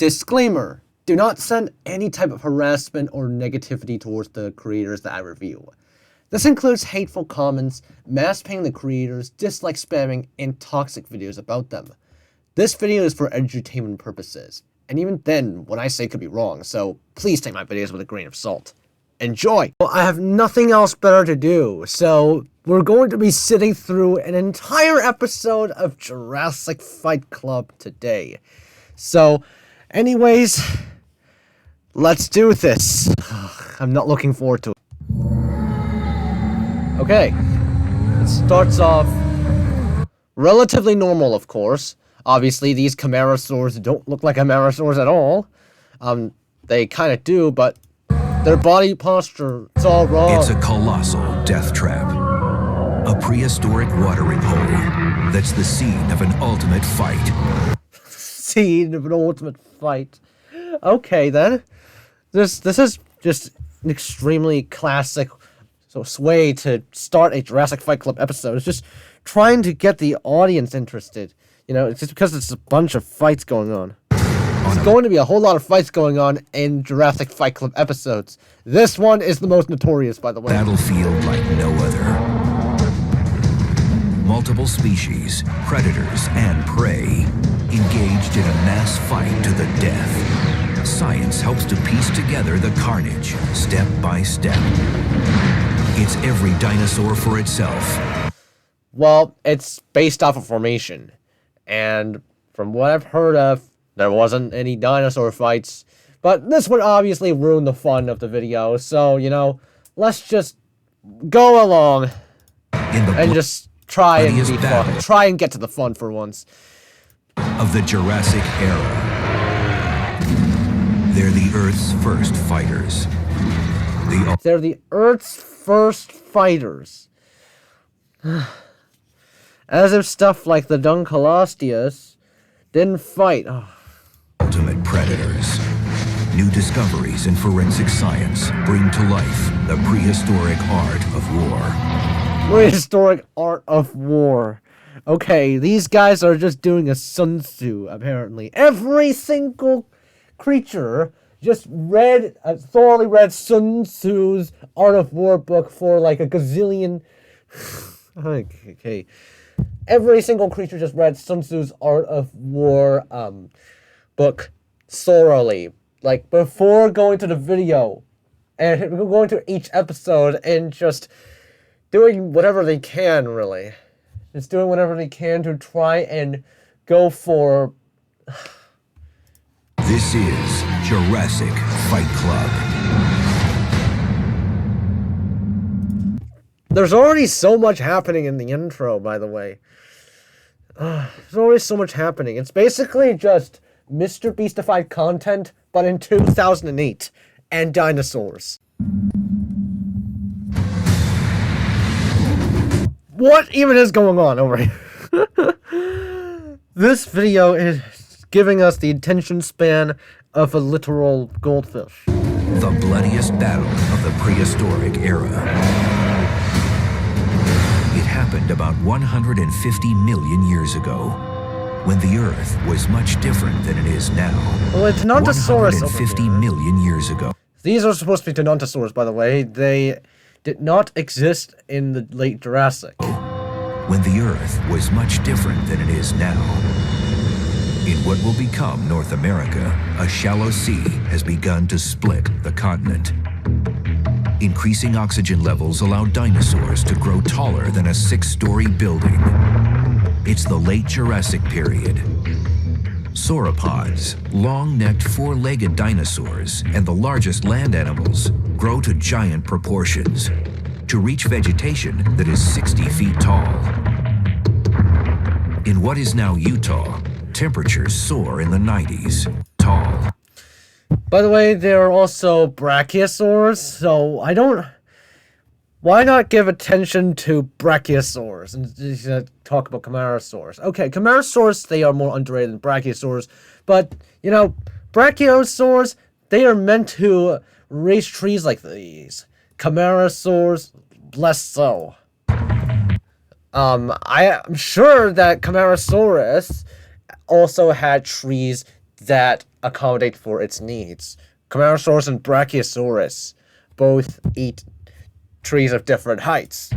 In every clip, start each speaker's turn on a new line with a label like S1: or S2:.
S1: Disclaimer: do not send any type of harassment or negativity towards the creators that I review. This includes hateful comments, mass paying the creators, dislike spamming, and toxic videos about them. This video is for edutainment purposes, and even then, what I say could be wrong, so please take my videos with a grain of salt. Enjoy! Well, I have nothing else better to do, so we're going to be sitting through an entire episode of Jurassic Fight Club today. So, anyways, let's do this. I'm not looking forward to it. Okay, it starts off relatively normal, of course. Obviously, these Camarasaurs don't look like Camarasaurs at all. They kind of do, but their body posture, it's all wrong.
S2: It's a colossal death trap. A prehistoric watering hole that's the scene of an ultimate fight.
S1: Scene of an ultimate fight. Okay, then. This is just an extremely classic way to start a Jurassic Fight Club episode. It's just trying to get the audience interested. You know, it's just because it's a bunch of fights going on. There's going to be a whole lot of fights going on in Jurassic Fight Club episodes. This one is the most notorious, by the way.
S2: Battlefield like no other. Multiple species, predators and prey, engaged in a mass fight to the death. Science helps to piece together the carnage, step by step. It's every dinosaur for itself.
S1: Well, it's based off of formation. And from what I've heard of, there wasn't any dinosaur fights, but this would obviously ruin the fun of the video, so, you know, let's just go along and just try and be fun. Try and get to the fun for once.
S2: Of the Jurassic era. They're the Earth's first fighters.
S1: They're the Earth's first fighters. As if stuff like the Dunkleosteus didn't fight. Oh.
S2: Ultimate predators. New discoveries in forensic science bring to life the prehistoric art of war.
S1: Prehistoric art of war. Okay, these guys are just doing a Sun Tzu, apparently. Every single creature just thoroughly read Sun Tzu's Art of War book for like a gazillion... Okay. Every single creature just read Sun Tzu's Art of War book thoroughly, like before going to the video and going to each episode and just doing whatever they can, really. Just doing whatever they can to try and go for...
S2: This is Jurassic Fight Club.
S1: There's already so much happening in the intro, by the way. There's already so much happening. It's basically just Mr. Beastified content, but in 2008, and dinosaurs. What even is going on over here? This video is giving us the attention span of a literal goldfish.
S2: The bloodiest battle of the prehistoric era. It happened about 150 million years ago, when the Earth was much different than it is now.
S1: Well, it's Nontosaurus.
S2: 150 million years ago.
S1: These are supposed to be Nontosaurus, by the way. They did not exist in the late Jurassic.
S2: When the Earth was much different than it is now. In what will become North America, a shallow sea has begun to split the continent. Increasing oxygen levels allow dinosaurs to grow taller than a 6-story building. It's the late Jurassic period. Sauropods, long-necked 4-legged dinosaurs, and the largest land animals grow to giant proportions to reach vegetation that is 60 feet tall. In what is now Utah, temperatures soar in the 90s. Tall.
S1: By the way, there are also brachiosaurs, so why not give attention to brachiosaurs and talk about Camarasaurus? Okay, Camarasaurus, they are more underrated than brachiosaurs, but, you know, brachiosaurs, they are meant to raise trees like these. Camarasaurs, less so. I am sure that Camarasaurus also had trees that accommodate for its needs. Camarasaurus and Brachiosaurus both eat trees of different heights.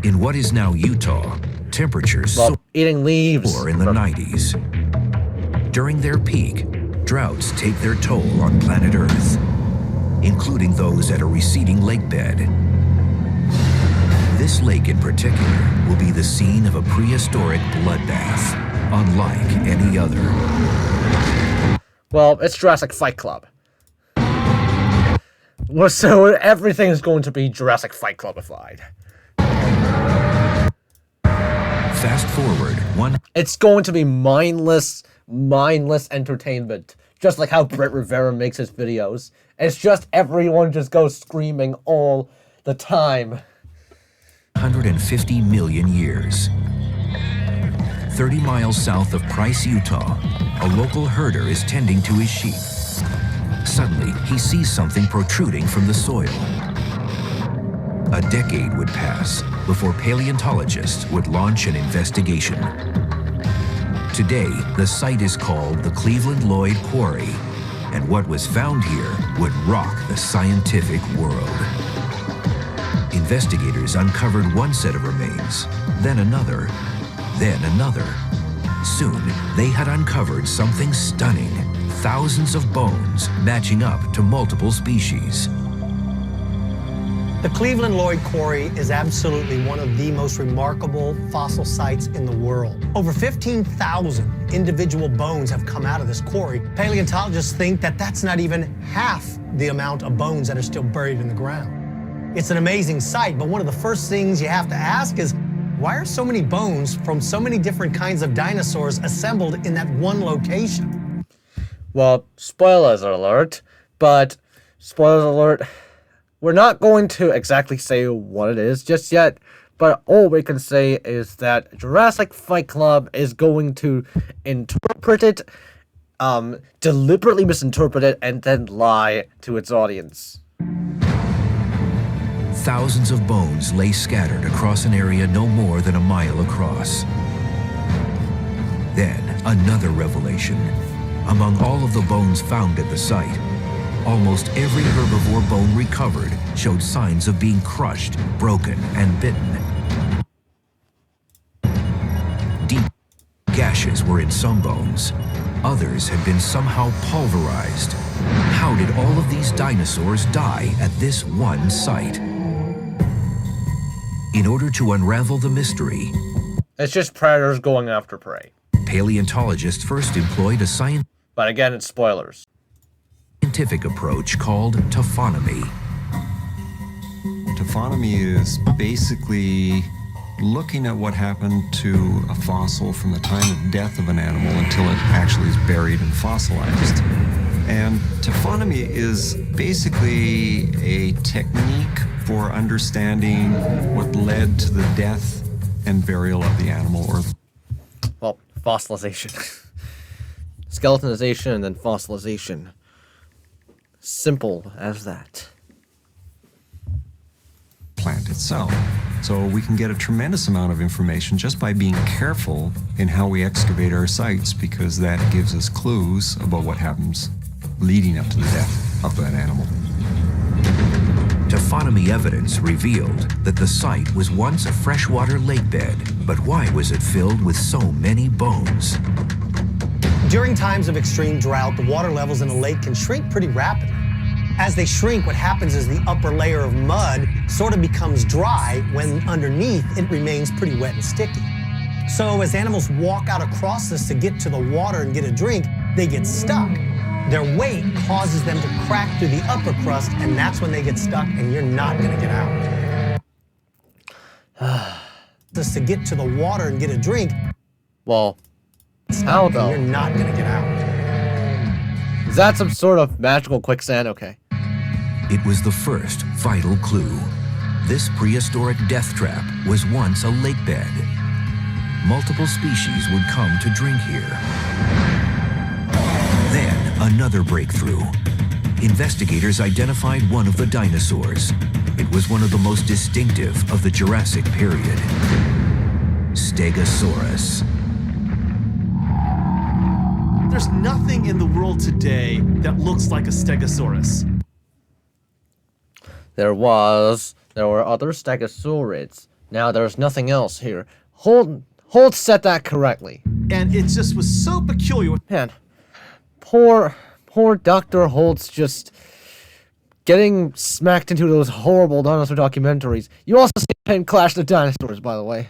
S2: In what is now Utah, temperatures soar
S1: Eating leaves
S2: in the 90s. During their peak, droughts take their toll on planet Earth, including those at a receding lake bed. This lake in particular will be the scene of a prehistoric bloodbath, unlike any other.
S1: Well, it's Jurassic Fight Club. Well, so everything is going to be Jurassic Fight Clubified.
S2: Fast forward one.
S1: It's going to be mindless entertainment. Just like how Brett Rivera makes his videos. It's just everyone just goes screaming all the time.
S2: 150 million years. 30 miles south of Price, Utah, a local herder is tending to his sheep. Suddenly, he sees something protruding from the soil. A decade would pass before paleontologists would launch an investigation. Today, the site is called the Cleveland Lloyd Quarry, and what was found here would rock the scientific world. Investigators uncovered one set of remains, then another, then another. Soon, they had uncovered something stunning, thousands of bones matching up to multiple species.
S3: The Cleveland Lloyd Quarry is absolutely one of the most remarkable fossil sites in the world. Over 15,000 individual bones have come out of this quarry. Paleontologists think that that's not even half the amount of bones that are still buried in the ground. It's an amazing sight, but one of the first things you have to ask is, why are so many bones from so many different kinds of dinosaurs assembled in that one location?
S1: Well, spoilers alert, but spoilers alert, we're not going to exactly say what it is just yet, but all we can say is that Jurassic Fight Club is going to interpret it, deliberately misinterpret it, and then lie to its audience.
S2: Thousands of bones lay scattered across an area no more than a mile across. Then, another revelation. Among all of the bones found at the site, almost every herbivore bone recovered showed signs of being crushed, broken, and bitten. Deep gashes were in some bones. Others had been somehow pulverized. How did all of these dinosaurs die at this one site? In order to unravel the mystery,
S1: It's just predators going after prey.
S2: paleontologists first employed a
S1: But again, it's spoilers.
S2: scientific approach called taphonomy.
S4: Taphonomy is basically looking at what happened to a fossil from the time of death of an animal until it actually is buried and fossilized. And taphonomy is basically a technique for understanding what led to the death and burial of the animal.
S1: Well, fossilization. Skeletonization and then fossilization. Simple as that.
S4: Plant itself. So we can get a tremendous amount of information just by being careful in how we excavate our sites, because that gives us clues about what happens leading up to the death of that animal.
S2: Taphonomy evidence revealed that the site was once a freshwater lake bed, but why was it filled with so many bones?
S3: During times of extreme drought, the water levels in a lake can shrink pretty rapidly. As they shrink, what happens is the upper layer of mud sort of becomes dry when underneath it remains pretty wet and sticky. So as animals walk out across this to get to the water and get a drink, they get stuck. Their weight causes them to crack through the upper crust, and that's when they get stuck, and you're not going to get out. Just to get to the water and get a drink.
S1: Well, how though?
S3: You're not going to get out.
S1: Is that some sort of magical quicksand? Okay.
S2: It was the first vital clue. This prehistoric death trap was once a lake bed. Multiple species would come to drink here. Then, another breakthrough. Investigators identified one of the dinosaurs. It was one of the most distinctive of the Jurassic period. Stegosaurus.
S5: There's There's nothing in the world today that looks like a Stegosaurus.
S1: There were other Stegosaurids. Now there's nothing else here. Holt said that correctly.
S5: And it just was so peculiar.
S1: Man, poor Dr. Holt's just getting smacked into those horrible dinosaur documentaries. You also see him Clash the Dinosaurs, by the way.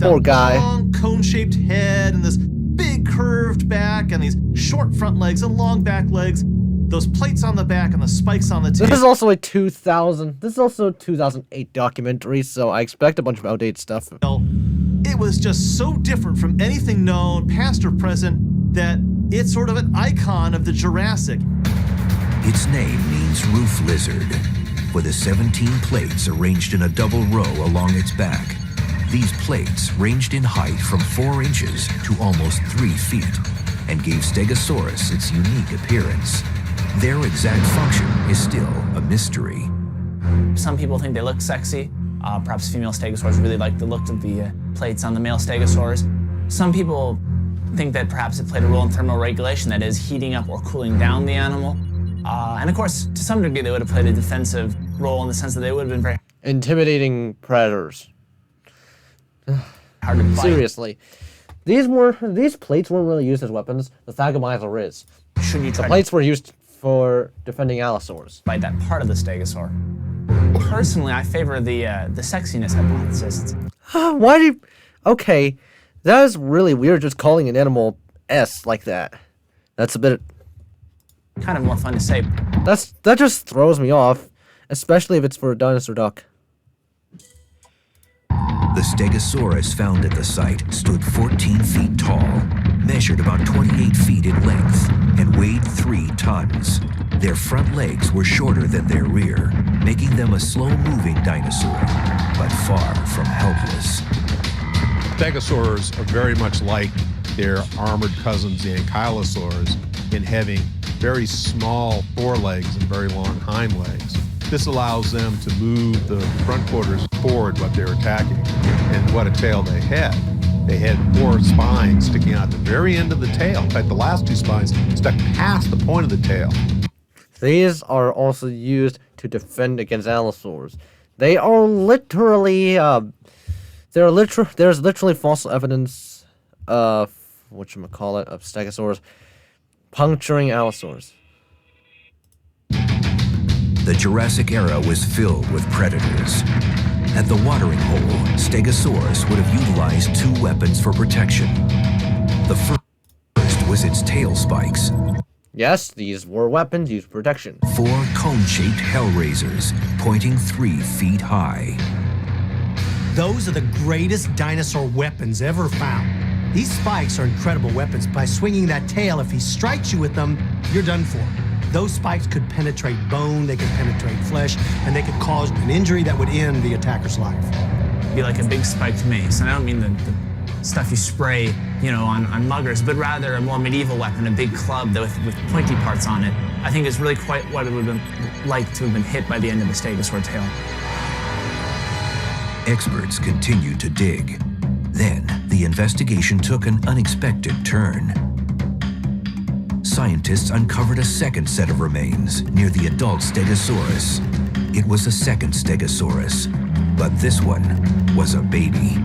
S1: Poor guy.
S5: Long cone-shaped head and this big curved back and these short front legs and long back legs. Those plates on the back and the spikes on the tail.
S1: This is also a 2008 documentary, so I expect a bunch of outdated stuff.
S5: It was just so different from anything known, past or present, that it's sort of an icon of the Jurassic.
S2: Its name means roof lizard, with the 17 plates arranged in a double row along its back. These plates ranged in height from 4 inches to almost 3 feet, and gave Stegosaurus its unique appearance. Their exact function is still a mystery.
S6: Some people think they look sexy. Perhaps female Stegosaurs really like the look of the plates on the male Stegosaurus. Some people think that perhaps it played a role in thermal regulation, that is, heating up or cooling down the animal. And of course, to some degree, they would have played a defensive role in the sense that they would have been very
S1: Intimidating predators.
S6: hard to fight.
S1: Seriously. These plates weren't really used as weapons. The Thagomizer is.
S6: Should you
S1: The
S6: try
S1: plates were used for defending Allosaurus.
S6: to fight that part of the Stegosaur? Personally, I favor the sexiness hypothesis.
S1: Why do you... Okay, that is really weird just calling an animal S like that. That's a bit...
S6: Kind of more fun to say.
S1: That just throws me off, especially if it's for a dinosaur duck.
S2: The Stegosaurus found at the site stood 14 feet tall, measured about 28 feet in length, and weighed 3 tons. Their front legs were shorter than their rear, making them a slow-moving dinosaur, but far from helpless.
S7: Stegosaurs are very much like their armored cousins, the ankylosaurs, in having very small forelegs and very long hind legs. This allows them to move the front quarters forward what they're attacking. And what a tail they had. They had 4 spines sticking out the very end of the tail. In fact, the last 2 spines stuck past the point of the tail.
S1: These are also used to defend against Allosaurs. They are literally, there's literally fossil evidence of, whatchamacallit, of Stegosaurus puncturing Allosaurs.
S2: The Jurassic era was filled with predators. At the watering hole, Stegosaurus would have utilized 2 weapons for protection. The first was its tail spikes.
S1: Yes, these were weapons used for protection.
S2: 4 cone-shaped hellraisers, pointing 3 feet high.
S3: Those are the greatest dinosaur weapons ever found. These spikes are incredible weapons. By swinging that tail, if he strikes you with them, you're done for. Those spikes could penetrate bone, they could penetrate flesh, and they could cause an injury that would end the attacker's life.
S6: Be like a big spiked mace, and I don't mean the stuff you spray, on muggers, but rather a more medieval weapon, a big club with pointy parts on it. I think it's really quite what it would have been like to have been hit by the end of a stegosaur tail.
S2: Experts continued to dig. Then, the investigation took an unexpected turn. Scientists uncovered a second set of remains near the adult Stegosaurus. It was a second Stegosaurus, but this one was a baby.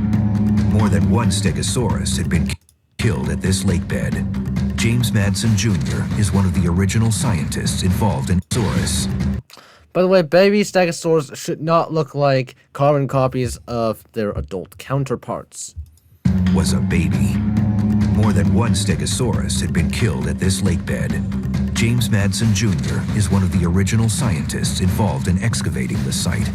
S2: More than one Stegosaurus had been killed at this lake bed. James Madsen Jr. is one of the original scientists involved in Saurus.
S1: By the way, baby Stegosaurs should not look like carbon copies of their adult counterparts.
S2: Was a baby. More than one Stegosaurus had been killed at this lake bed. James Madsen Jr. is one of the original scientists involved in excavating the site.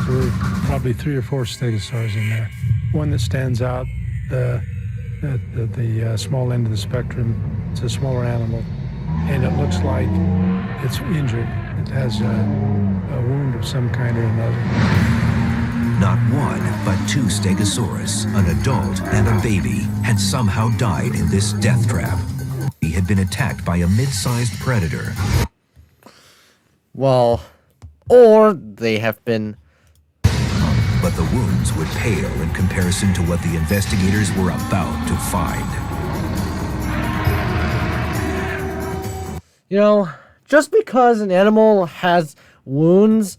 S8: There were probably 3 or 4 stegosaurs in there. One that stands out, the small end of the spectrum, it's a smaller animal, and it looks like it's injured. It has a wound of some kind or another.
S2: Not one, but 2 Stegosaurus, an adult and a baby, had somehow died in this death trap. He had been attacked by a mid-sized predator.
S1: Well, or they have been...
S2: But the wounds would pale in comparison to what the investigators were about to find.
S1: You know, just because an animal has wounds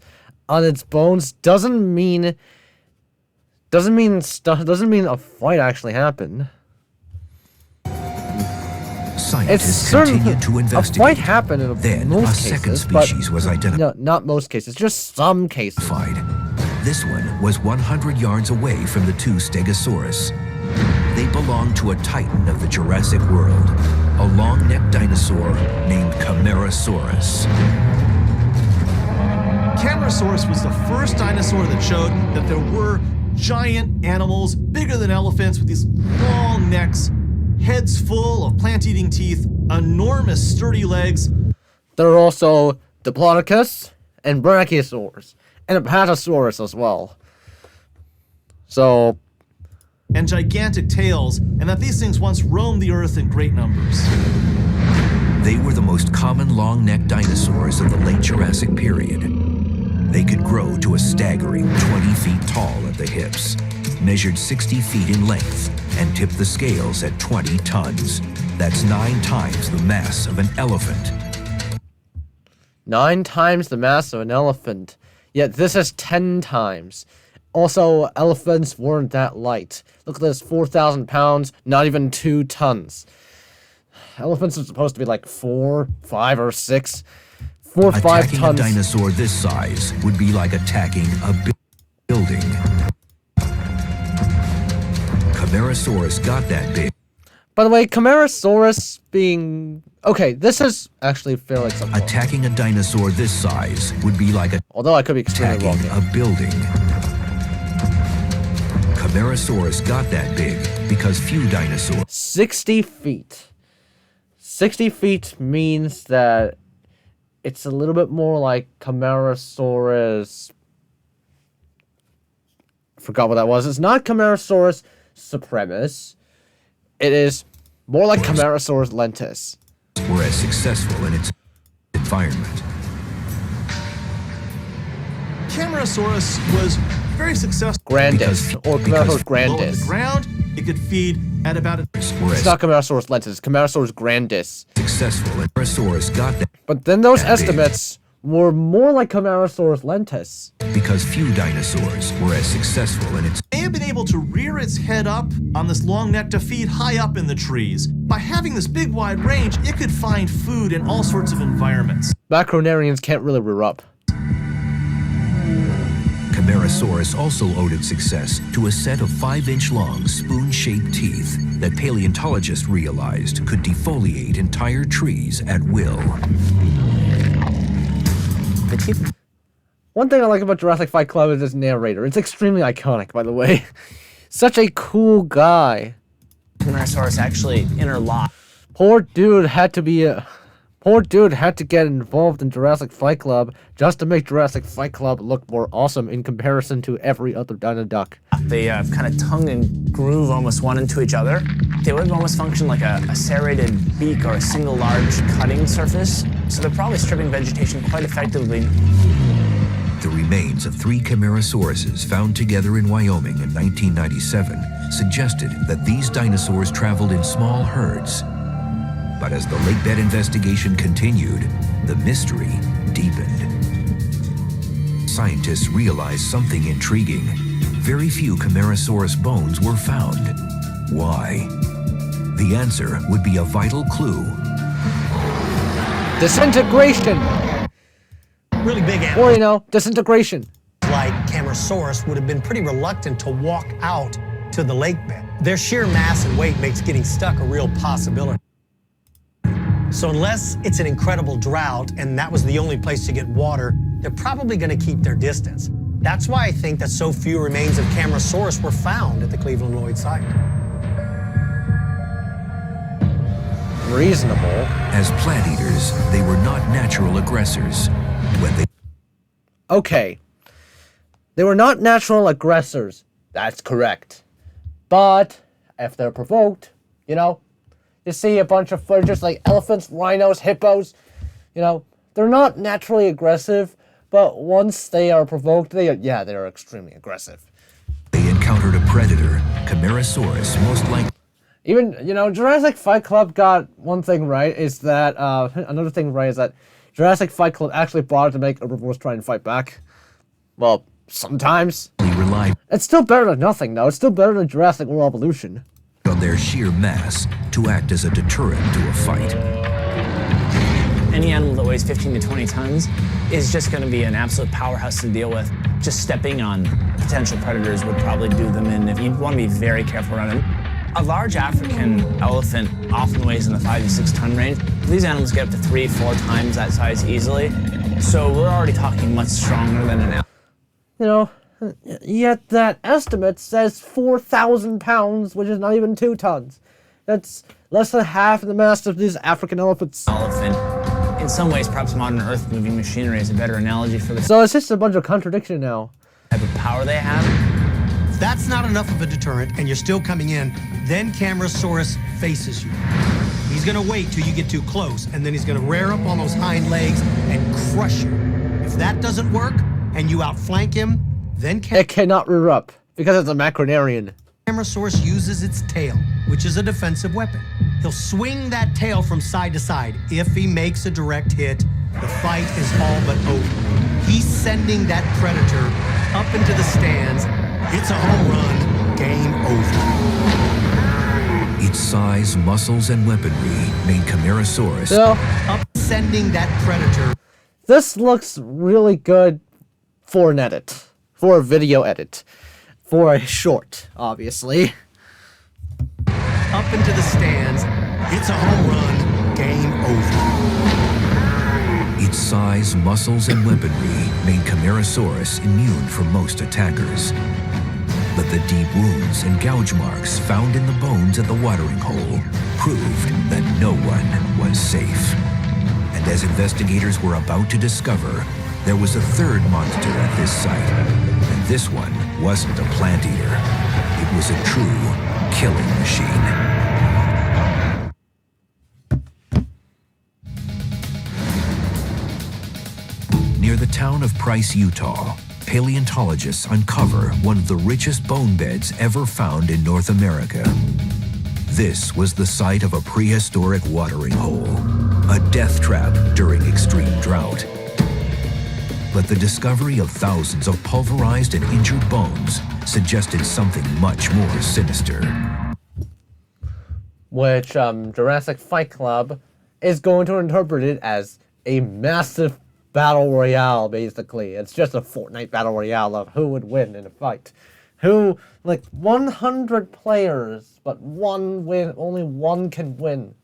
S1: on its bones doesn't mean a fight actually happened.
S2: Scientists continued to
S1: a
S2: investigate.
S1: fight happened in
S2: Then
S1: most
S2: a
S1: cases,
S2: second species was identified.
S1: No, not most cases, just some cases.
S2: This one was 100 yards away from the two Stegosaurus. They belonged to a titan of the Jurassic world, a long-necked dinosaur named Camarasaurus.
S5: Camarasaurus was the first dinosaur that showed that there were giant animals bigger than elephants with these long necks, heads full of plant-eating teeth, enormous sturdy legs.
S1: There are also Diplodocus and Brachiosaurus, and Apatosaurus as well. So,
S5: and gigantic tails, and that these things once roamed the earth in great numbers.
S2: They were the most common long-necked dinosaurs of the late Jurassic period. They could grow to a staggering 20 feet tall at the hips, measured 60 feet in length, and tipped the scales at 20 tons. That's 9 times the mass of an elephant.
S1: 9 times the mass of an elephant. Yet this is 10 times. Also, elephants weren't that light. Look at this, 4,000 pounds, not even 2 tons. Elephants are supposed to be like 4, 5, or 6. 4 or 5
S2: Attacking
S1: tons.
S2: a dinosaur this size would be like attacking a building. Camarasaurus got that big.
S1: By the way, Camarasaurus being... Okay, this is actually fairly simple.
S2: Attacking a dinosaur this size would be like
S1: Although I could be extremely
S2: attacking
S1: wrong here.
S2: a building. Camarasaurus got that big because few dinosaurs...
S1: 60 feet. 60 feet means that it's a little bit more like Camarasaurus... I forgot what that was. It's not Camarasaurus supremus. It is more like Camarasaurus lentis.
S2: were as successful in its environment.
S5: Camarasaurus was very successful.
S1: Grandis, or Camarasaurus
S5: Low to the
S1: grandis.
S5: ground, it could feed at about a...
S2: Were
S1: It's
S2: as
S1: not Camarasaurus lentis, it's Camarasaurus grandis.
S2: successful, and Camarasaurus got that
S1: But then those
S2: That big.
S1: estimates were more like Camarasaurus lentis.
S2: because few dinosaurs were as successful in its
S5: May have been able to rear its head up on this long neck to feed high up in the trees. By having this big wide range, it could find food in all sorts of environments.
S1: Macronarians can't really rear up.
S2: Camarasaurus also owed its success to a set of 5-inch long spoon-shaped teeth that paleontologists realized could defoliate entire trees at will.
S1: One thing I like about Jurassic Fight Club is its narrator. It's extremely iconic, by the way. Such a cool guy.
S6: Camarasaurus actually interlocked.
S1: Poor dude had to get involved in Jurassic Fight Club just to make Jurassic Fight Club look more awesome in comparison to every other Dino Duck.
S6: They kind of tongue and groove almost one into each other. They would almost function like a serrated beak or a single large cutting surface. So they're probably stripping vegetation quite effectively.
S2: The remains of 3 Camarasauruses found together in Wyoming in 1997 suggested that these dinosaurs traveled in small herds. But as the lake bed investigation continued, the mystery deepened. Scientists realized something intriguing. Very few Camarasaurus bones were found. Why? The answer would be a vital clue.
S1: Disintegration!
S3: Really big animals
S1: Or, you know, disintegration.
S3: like Camarasaurus would have been pretty reluctant to walk out to the lake bed. Their sheer mass and weight makes getting stuck a real possibility. So unless it's an incredible drought and that was the only place to get water, they're probably going to keep their distance. That's why I think that so few remains of Camarasaurus were found at the Cleveland Lloyd site.
S1: Reasonable.
S2: As plant eaters, they were not natural aggressors. When they
S1: Okay. They were not natural aggressors. That's correct. But if they're provoked, you know, you see a bunch of footage like elephants, rhinos, hippos, you know, they're not naturally aggressive, but once they are provoked, they're extremely aggressive.
S2: encountered a predator, Camarasaurus most likely
S1: Even, Jurassic Fight Club got one thing right, is that, another thing right is that Jurassic Fight Club actually bothered to make herbivores try and fight back. Well, sometimes. It's still better than nothing, though. It's still better than Jurassic World Evolution.
S2: On their sheer mass to act as a deterrent to a fight.
S6: Any animal that weighs 15 to 20 tons is just going to be an absolute powerhouse to deal with. Just stepping on potential predators would probably do them in. If you'd want to be very careful around them. A large African elephant often weighs in the 5 to 6 ton range. These animals get up to 3-4 times that size easily. So we're already talking much stronger than an elephant.
S1: Yet that estimate says 4,000 pounds, which is not even 2 tons. That's less than half the mass of these African elephants.
S6: Elephant. In some ways, perhaps modern earth-moving machinery is a better analogy for the
S1: So it's just a bunch of contradiction now.
S6: type of power they have.
S3: If that's not enough of a deterrent and you're still coming in, then Camarasaurus faces you. He's gonna wait till you get too close, and then he's gonna rear up on those hind legs and crush you. If that doesn't work, and you outflank him, then
S1: It cannot rear up, because it's a macronarian.
S3: Camarasaurus uses its tail, which is a defensive weapon. He'll swing that tail from side to side. If he makes a direct hit, the fight is all but over. He's sending that predator up into the stands. It's a home run. Game over.
S2: Its size, muscles, and weaponry made Camarasaurus
S3: Up sending that predator.
S1: This looks really good for an edit. For a video edit. For a short, obviously.
S3: Up into the stands. It's a home run. Game over.
S2: Its size, muscles, and weaponry made Camarasaurus immune from most attackers. But the deep wounds and gouge marks found in the bones at the watering hole proved that no one was safe. And as investigators were about to discover, there was a third monster at this site. And this one wasn't a plant eater. It was a true killing machine. Near the town of Price, Utah, paleontologists uncover one of the richest bone beds ever found in North America. This was the site of a prehistoric watering hole, a death trap during extreme drought. But the discovery of thousands of pulverized and injured bones suggested something much more sinister.
S1: Which Jurassic Fight Club is going to interpret it as a massive battle royale, basically. It's just a Fortnite battle royale of who would win in a fight. Who, 100 players, but only one can win.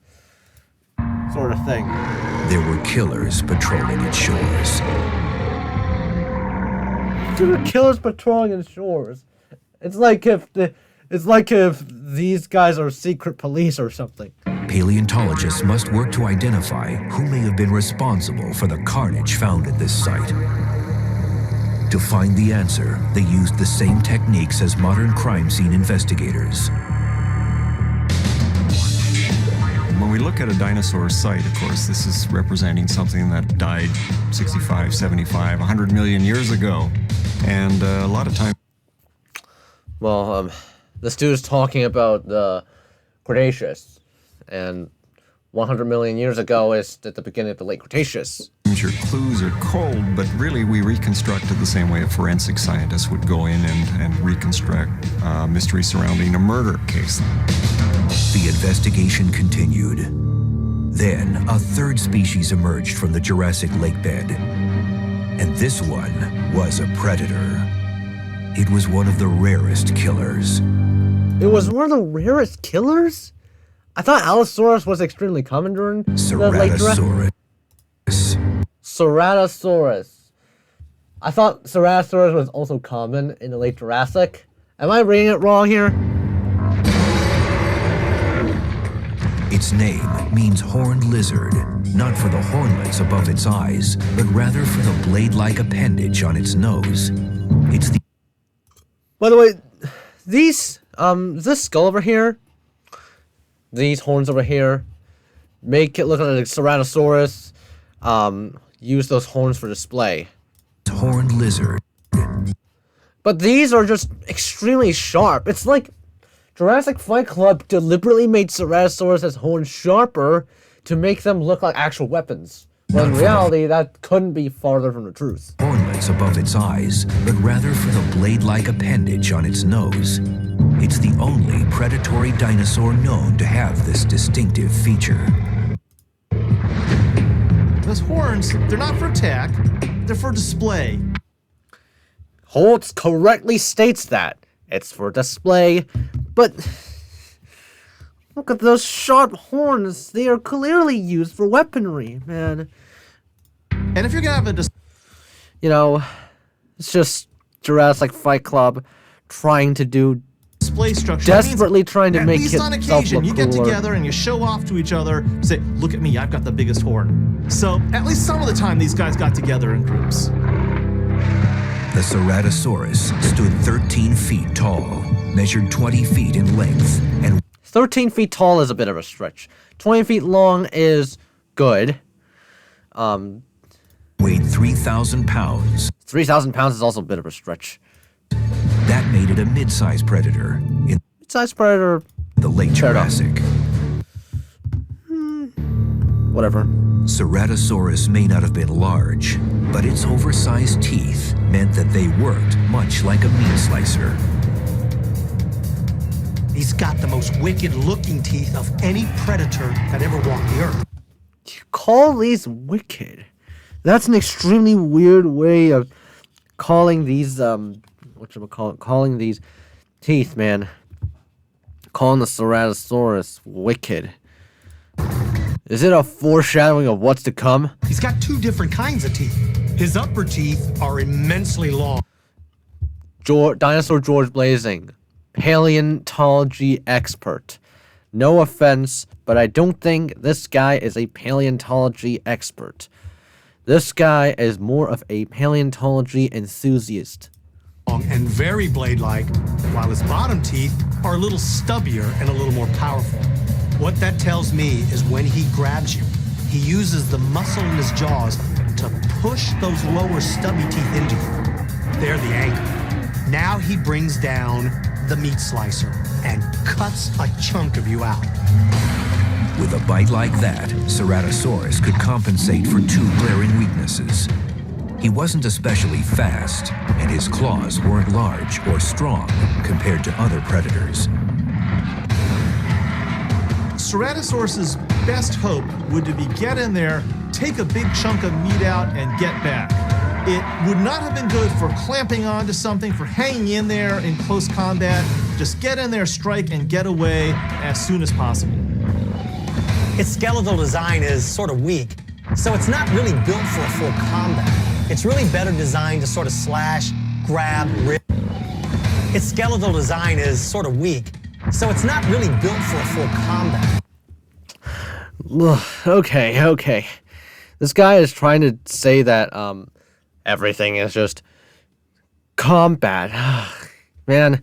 S1: Sort of thing.
S2: There were killers patrolling its shores.
S1: There were killers patrolling its shores. It's like if these guys are secret police or something.
S2: Paleontologists must work to identify who may have been responsible for the carnage found at this site. To find the answer, they used the same techniques as modern crime scene investigators.
S4: When we look at a dinosaur site, of course, this is representing something that died 65, 75, 100 million years ago. And a lot of times...
S1: Well, this dude is talking about the Cretaceous, and 100 million years ago is at the beginning of the late Cretaceous.
S4: your clues are cold, but really we reconstructed the same way a forensic scientist would go in and reconstruct mystery surrounding a murder case.
S2: The investigation continued. Then, a third species emerged from the Jurassic lake bed. And this one was a predator. It was one of the rarest killers.
S1: It was one of the rarest killers? I thought Allosaurus was extremely common during the late Jurassic. Ceratosaurus. I thought Ceratosaurus was also common in the late Jurassic. Am I reading it wrong here?
S2: Its name means horned lizard, not for the hornlets above its eyes, but rather for the blade-like appendage on its nose. It's the...
S1: By the way, these, this skull over here, these horns over here, make it look like a Ceratosaurus, use those horns for display.
S2: horned lizard.
S1: But these are just extremely sharp. It's like Jurassic Fight Club deliberately made Ceratosaurus' horns sharper to make them look like actual weapons. When in reality, that couldn't be farther from the truth.
S2: Hornlets above its eyes, but rather for the blade-like appendage on its nose. It's the only predatory dinosaur known to have this distinctive feature.
S5: Those horns, they're not for attack, they're for display.
S1: Holtz correctly states that. It's for display, but look at those sharp horns. They are clearly used for weaponry, man.
S5: And if you're gonna have a
S1: You know, it's just Jurassic Fight Club trying to do
S5: display structure,
S1: desperately trying to
S5: at
S1: make
S5: least
S1: itself
S5: on occasion,
S1: look
S5: you get
S1: cooler.
S5: together and you show off to each other, say, look at me, I've got the biggest horn. So at least some of the time these guys got together in groups.
S2: The Ceratosaurus stood 13 feet tall, measured 20 feet in length, and
S1: 13 feet tall is a bit of a stretch. 20 feet long is good.
S2: weighed 3,000 pounds.
S1: 3,000 pounds is also a bit of a stretch.
S2: That made it a mid-sized predator in
S1: Mid-sized predator,
S2: the late
S1: Fair enough.
S2: Jurassic.
S1: whatever.
S2: Ceratosaurus may not have been large, but its oversized teeth meant that they worked much like a meat slicer.
S3: He's got the most wicked-looking teeth of any predator that ever walked the earth.
S1: You call these wicked? That's an extremely weird way of calling these, calling these teeth, man. Calling the Ceratosaurus wicked. Is it a foreshadowing of what's to come?
S3: He's got two different kinds of teeth. His upper teeth are immensely long.
S1: Dinosaur George Blazing, paleontology expert. No offense, but I don't think this guy is a paleontology expert. This guy is more of a paleontology enthusiast.
S3: And very blade-like, while his bottom teeth are a little stubbier and a little more powerful. What that tells me is when he grabs you, he uses the muscle in his jaws to push those lower stubby teeth into you. They're the anchor. Now he brings down the meat slicer and cuts a chunk of you out.
S2: With a bite like that, Ceratosaurus could compensate for two glaring weaknesses. He wasn't especially fast, and his claws weren't large or strong compared to other predators.
S5: Ceratosaurus's best hope would to be get in there, take a big chunk of meat out, and get back. It would not have been good for clamping onto something, for hanging in there in close combat. Just get in there, strike, and get away as soon as possible.
S3: Its skeletal design is sort of weak, so it's not really built for a full combat. It's really better designed to sort of slash, grab, rip. Its skeletal design is sort of weak, so it's not really built for a full combat.
S1: Okay. This guy is trying to say that everything is just combat. Man,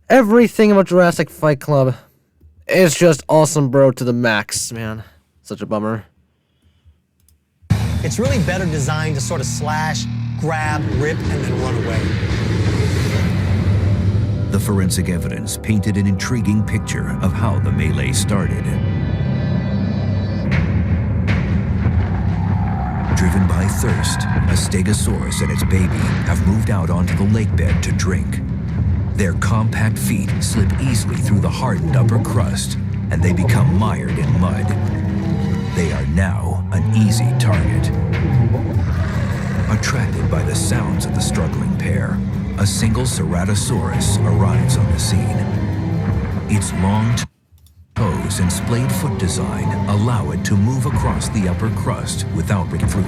S1: everything about Jurassic Fight Club is just awesome, bro, to the max, man. Such a bummer.
S3: It's really better designed to sort of slash, grab, rip, and then run away.
S2: The forensic evidence painted an intriguing picture of how the melee started. Driven by thirst, a Stegosaurus and its baby have moved out onto the lake bed to drink. Their compact feet slip easily through the hardened upper crust, and they become mired in mud. They are now an easy target. Attracted by the sounds of the struggling pair, a single Ceratosaurus arrives on the scene. Its long toes and splayed foot design allow it to move across the upper crust without breaking through.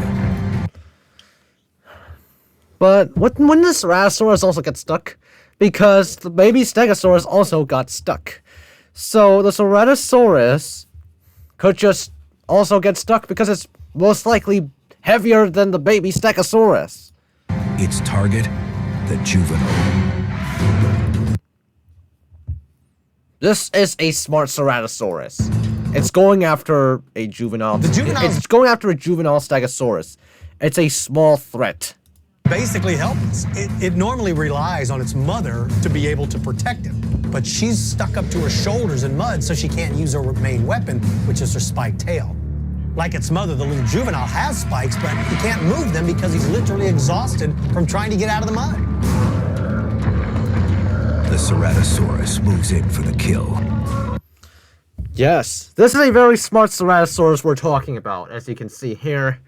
S1: But when the Ceratosaurus also get stuck? Because the baby Stegosaurus also got stuck. So the Ceratosaurus could just also get stuck because it's most likely heavier than the baby Stegosaurus.
S2: Its target, the juvenile.
S1: This is a smart Ceratosaurus. It's going after a juvenile.
S3: The juvenile-
S1: It's going after a juvenile Stegosaurus. It's a small threat.
S3: Basically helpless. It normally relies on its mother to be able to protect it. But she's stuck up to her shoulders in mud, so she can't use her main weapon, which is her spiked tail. Like its mother, the little juvenile has spikes, but he can't move them because he's literally exhausted from trying to get out of the mud.
S2: The Ceratosaurus moves in for the kill.
S1: Yes, this is a very smart Ceratosaurus we're talking about, as you can see here.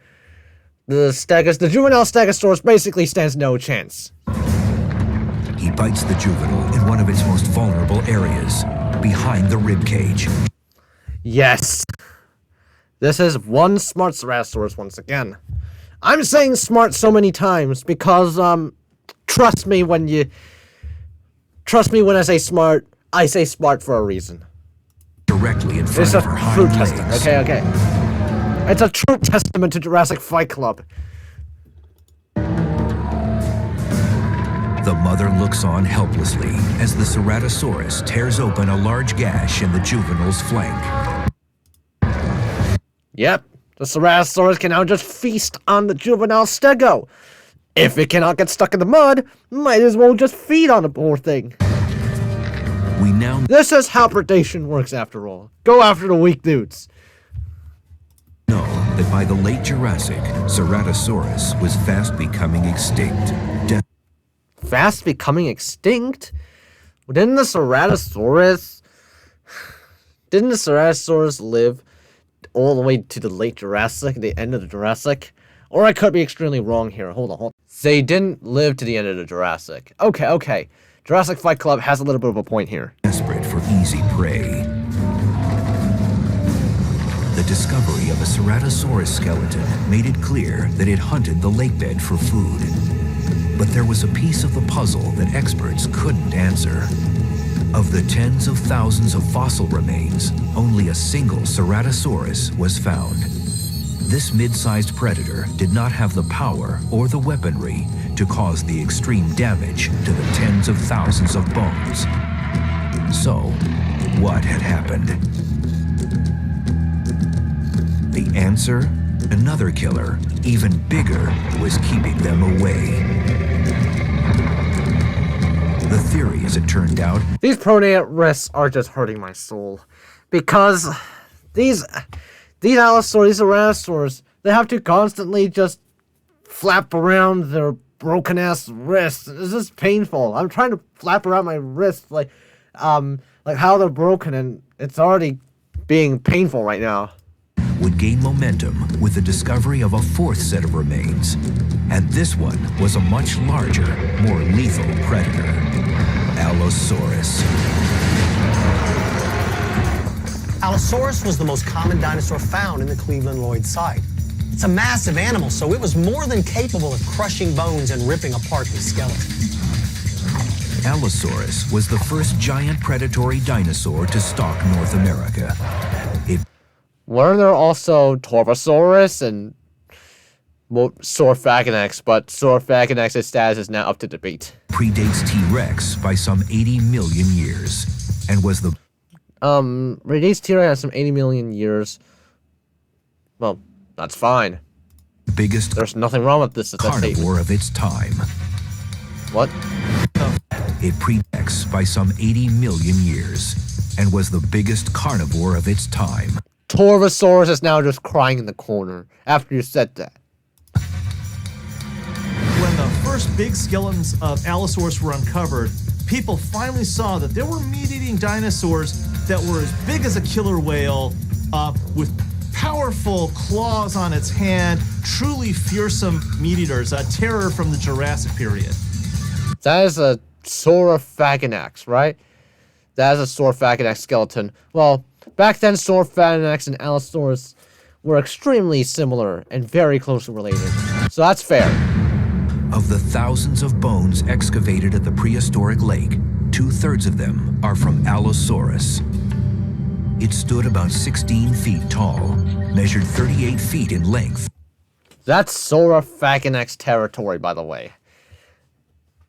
S1: The juvenile Stegosaurus basically stands no chance.
S2: He bites the juvenile in one of its most vulnerable areas, behind the rib cage.
S1: Yes. This is one smart Ceratosaurus once again. I'm saying smart so many times because, trust me when I say smart for a reason.
S2: Directly in front
S1: It's a
S2: of her
S1: true
S2: hind
S1: testament,
S2: legs.
S1: okay. It's a true testament to Jurassic Fight Club.
S2: The mother looks on helplessly as the Ceratosaurus tears open a large gash in the juvenile's flank.
S1: Yep, the Ceratosaurus can now just feast on the juvenile Stego. If it cannot get stuck in the mud, might as well just feed on the poor thing.
S2: We now
S1: This is how predation works after all. Go after the weak dudes.
S2: know that by the late Jurassic, Ceratosaurus was fast becoming extinct.
S1: Fast becoming extinct? Didn't the Ceratosaurus live all the way to the late Jurassic, the end of the Jurassic? Or I could be extremely wrong here. Hold on. They didn't live to the end of the Jurassic. Okay. Jurassic Fight Club has a little bit of a point here.
S2: Desperate for easy prey. The discovery of a Ceratosaurus skeleton made it clear that it hunted the lakebed for food. But there was a piece of the puzzle that experts couldn't answer. Of the tens of thousands of fossil remains, only a single Ceratosaurus was found. This mid-sized predator did not have the power or the weaponry to cause the extreme damage to the tens of thousands of bones. So, what had happened? The answer? Another killer, even bigger, was keeping them away. The theory, as it turned out,
S1: These pronate risks are just hurting my soul. Because these Allosaurus, Ceratosaurus, they have to constantly just flap around their broken ass wrists. This is painful. I'm trying to flap around my wrists like how they're broken, and it's already being painful right now.
S2: would gain momentum with the discovery of a fourth set of remains. And this one was a much larger, more lethal predator, Allosaurus.
S3: Allosaurus was the most common dinosaur found in the Cleveland Lloyd site. It's a massive animal, so it was more than capable of crushing bones and ripping apart the skeleton.
S2: Allosaurus was the first giant predatory dinosaur to stalk North America.
S1: Weren't there also Torvosaurus and Saurophagonax, but Saurophagonax's status is now up to debate.
S2: Predates T-Rex by some 80 million years, and was the
S1: Predates T-Rex has some 80 million years. Well, that's fine.
S2: biggest
S1: There's nothing wrong with this.
S2: carnivore of its time.
S1: What?
S2: It predates by some 80 million years, and was the biggest carnivore of its time.
S1: Torvosaurus is now just crying in the corner after you said that.
S5: When the first big skeletons of Allosaurus were uncovered, people finally saw that there were meat-eating dinosaurs that were as big as a killer whale, with powerful claws on its hand, truly fearsome meat-eaters, a terror from the Jurassic period.
S1: That is a Saurophagonax, right? That is a Saurophagonax skeleton. Well, back then Saurophagonax and Allosaurus were extremely similar and very closely related. So that's fair.
S2: Of the thousands of bones excavated at the prehistoric lake, 2/3 of them are from Allosaurus. It stood about 16 feet tall, measured 38 feet in length.
S1: That's Saurophagonax territory, by the way.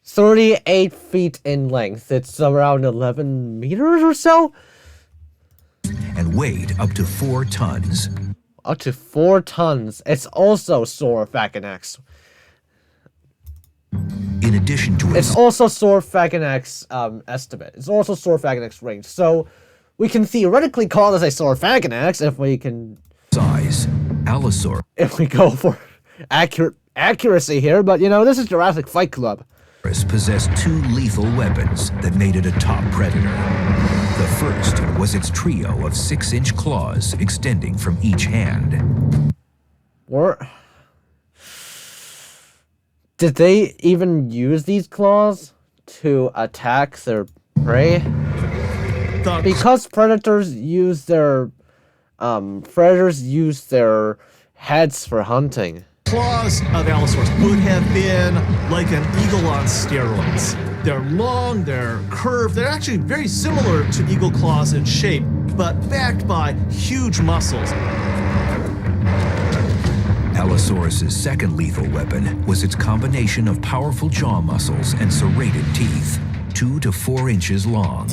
S1: 38 feet in length. It's around 11 meters or so?
S2: And weighed up to 4 tons.
S1: Up to 4 tons. It's also Saurophagonax.
S2: In addition to its
S1: It's also Saurophagonix estimate. It's also Saurophagonix range. So we can theoretically call this a Saurophagonix if we can
S2: size, Allosaurus
S1: if we go for accuracy here. But you know, this is Jurassic Fight Club.
S2: possessed 2 lethal weapons that made it a top predator. The first was its trio of 6-inch claws extending from each hand.
S1: Or did they even use these claws to attack their prey? Because predators use their heads for hunting.
S5: Claws of Allosaurus would have been like an eagle on steroids. They're long, they're curved, they're actually very similar to eagle claws in shape, but backed by huge muscles.
S2: Allosaurus's second lethal weapon was its combination of powerful jaw muscles and serrated teeth, 2 to 4 inches long.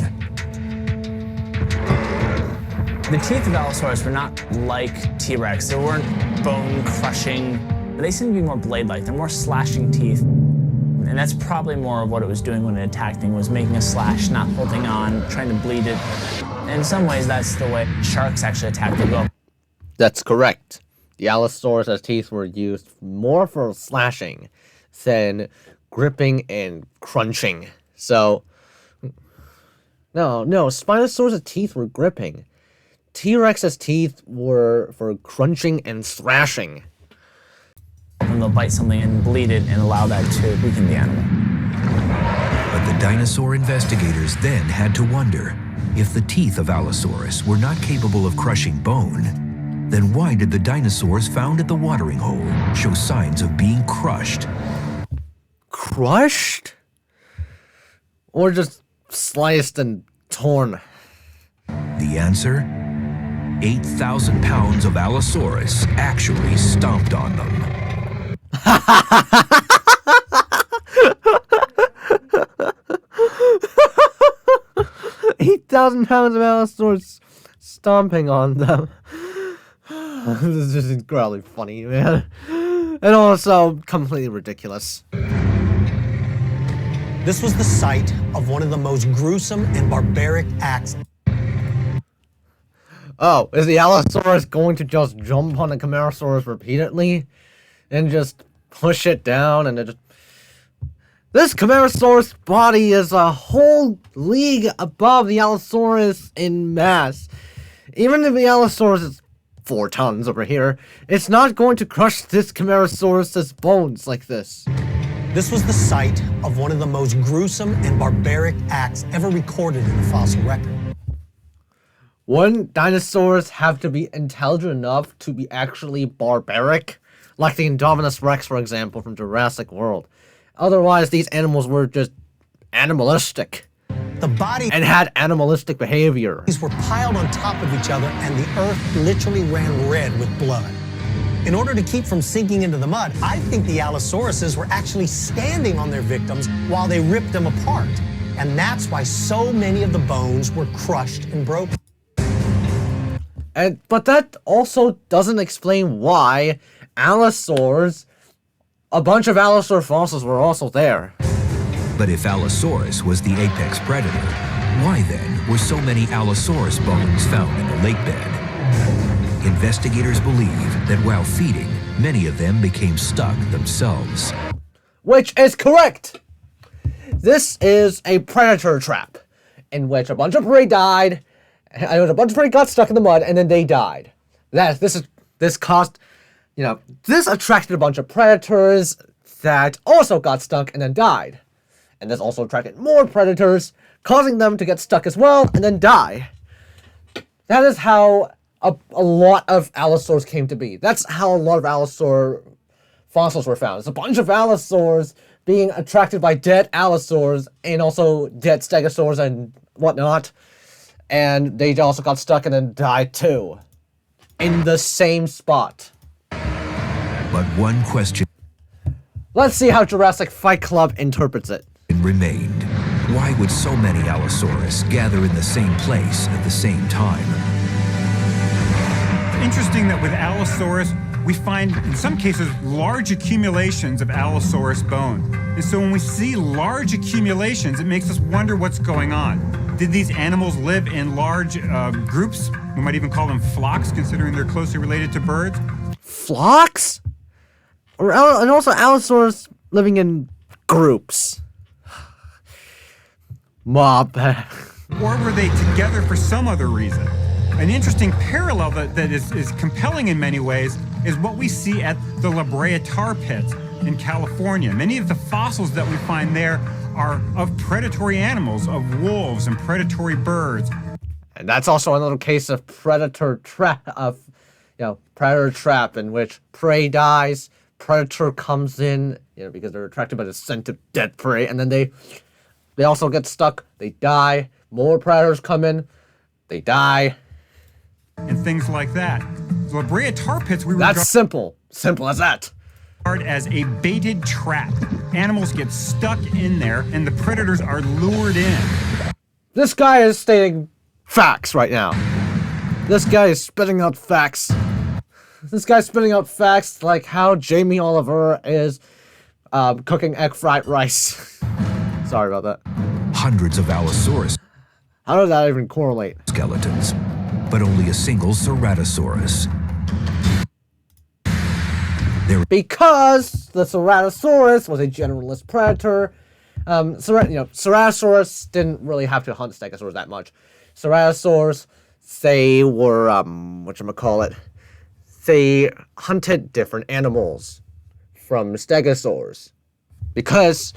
S6: The teeth of Allosaurus were not like T-Rex. They weren't bone-crushing. They seem to be more blade-like. They're more slashing teeth. And that's probably more of what it was doing when it attacked things, was making a slash, not holding on, trying to bleed it. In some ways, that's the way sharks actually attack their boat.
S1: That's correct. The Allosaurus' teeth were used more for slashing than gripping and crunching. So, no, Spinosaurus' teeth were gripping. T-Rex's teeth were for crunching and thrashing.
S6: And they'll bite something and bleed it and allow that to weaken the animal.
S2: But the dinosaur investigators then had to wonder, if the teeth of Allosaurus were not capable of crushing bone, then why did the dinosaurs found at the watering hole show signs of being crushed?
S1: Crushed? Or just sliced and torn?
S2: The answer? 8,000 pounds of Allosaurus actually stomped on them.
S1: 8,000 pounds of Allosaurus stomping on them. This is just incredibly funny, man. And also completely ridiculous.
S3: This was the site of one of the most gruesome and barbaric acts.
S1: Oh, is the Allosaurus going to just jump on the Camarasaurus repeatedly and just push it down and it just... This Camarasaurus body is a whole league above the Allosaurus in mass. Even if the Allosaurus is 4 tons over here, it's not going to crush this Camarasaurus' bones like this.
S3: This was the site of one of the most gruesome and barbaric acts ever recorded in the fossil record.
S1: Wouldn't dinosaurs have to be intelligent enough to be actually barbaric? Like the Indominus Rex, for example, from Jurassic World. Otherwise, these animals were just animalistic.
S3: The bodies
S1: And had animalistic behavior.
S3: were piled on top of each other, and the earth literally ran red with blood. In order to keep from sinking into the mud, I think the Allosauruses were actually standing on their victims while they ripped them apart. And that's why so many of the bones were crushed and broken.
S1: But that also doesn't explain why Allosaurs, a bunch of Allosaur fossils were also there.
S2: But if Allosaurus was the apex predator, why then were so many Allosaurus bones found in the lake bed? Investigators believe that while feeding, many of them became stuck themselves.
S1: Which is correct! This is a predator trap, in which a bunch of prey died, and a bunch of prey got stuck in the mud, and then they died. This attracted a bunch of predators that also got stuck and then died. And this also attracted more predators, causing them to get stuck as well and then die. That is how a lot of Allosaurs came to be. That's how a lot of Allosaur fossils were found. It's a bunch of Allosaurs being attracted by dead Allosaurs and also dead Stegosaurs and whatnot. And they also got stuck and then died too. In the same spot.
S2: But one question
S1: Let's see how Jurassic Fight Club interprets it.
S2: remained. Why would so many Allosaurus gather in the same place at the same time?
S9: Interesting that with Allosaurus, we find, in some cases, large accumulations of Allosaurus bone. And so when we see large accumulations, it makes us wonder what's going on. Did these animals live in large groups? We might even call them flocks, considering they're closely related to birds.
S1: Flocks? And also Allosaurus living in groups. Mob.
S9: Or were they together for some other reason? An interesting parallel that is compelling in many ways is what we see at the La Brea tar pit in California. Many of the fossils that we find there are of predatory animals, of wolves and predatory birds.
S1: And that's also another case of predator trap, predator trap, in which prey dies, predator comes in, because they're attracted by the scent of dead prey, and then they also get stuck, they die, more predators come in, they die.
S9: And things like that. The La Brea tar pits
S1: That's simple. Simple as that.
S9: As a baited trap. Animals get stuck in there and the predators are lured in.
S1: This guy is stating facts right now. This guy is spitting out facts. This guy's spitting out facts like how Jamie Oliver is cooking egg fried rice. Sorry about that.
S2: Hundreds of Allosaurus
S1: How does that even correlate?
S2: skeletons, but only a single Ceratosaurus.
S1: Because the Ceratosaurus was a generalist predator. Ceratosaurus didn't really have to hunt Stegosaurus that much. Ceratosaurus, they were, they hunted different animals from Stegosaurus. Because,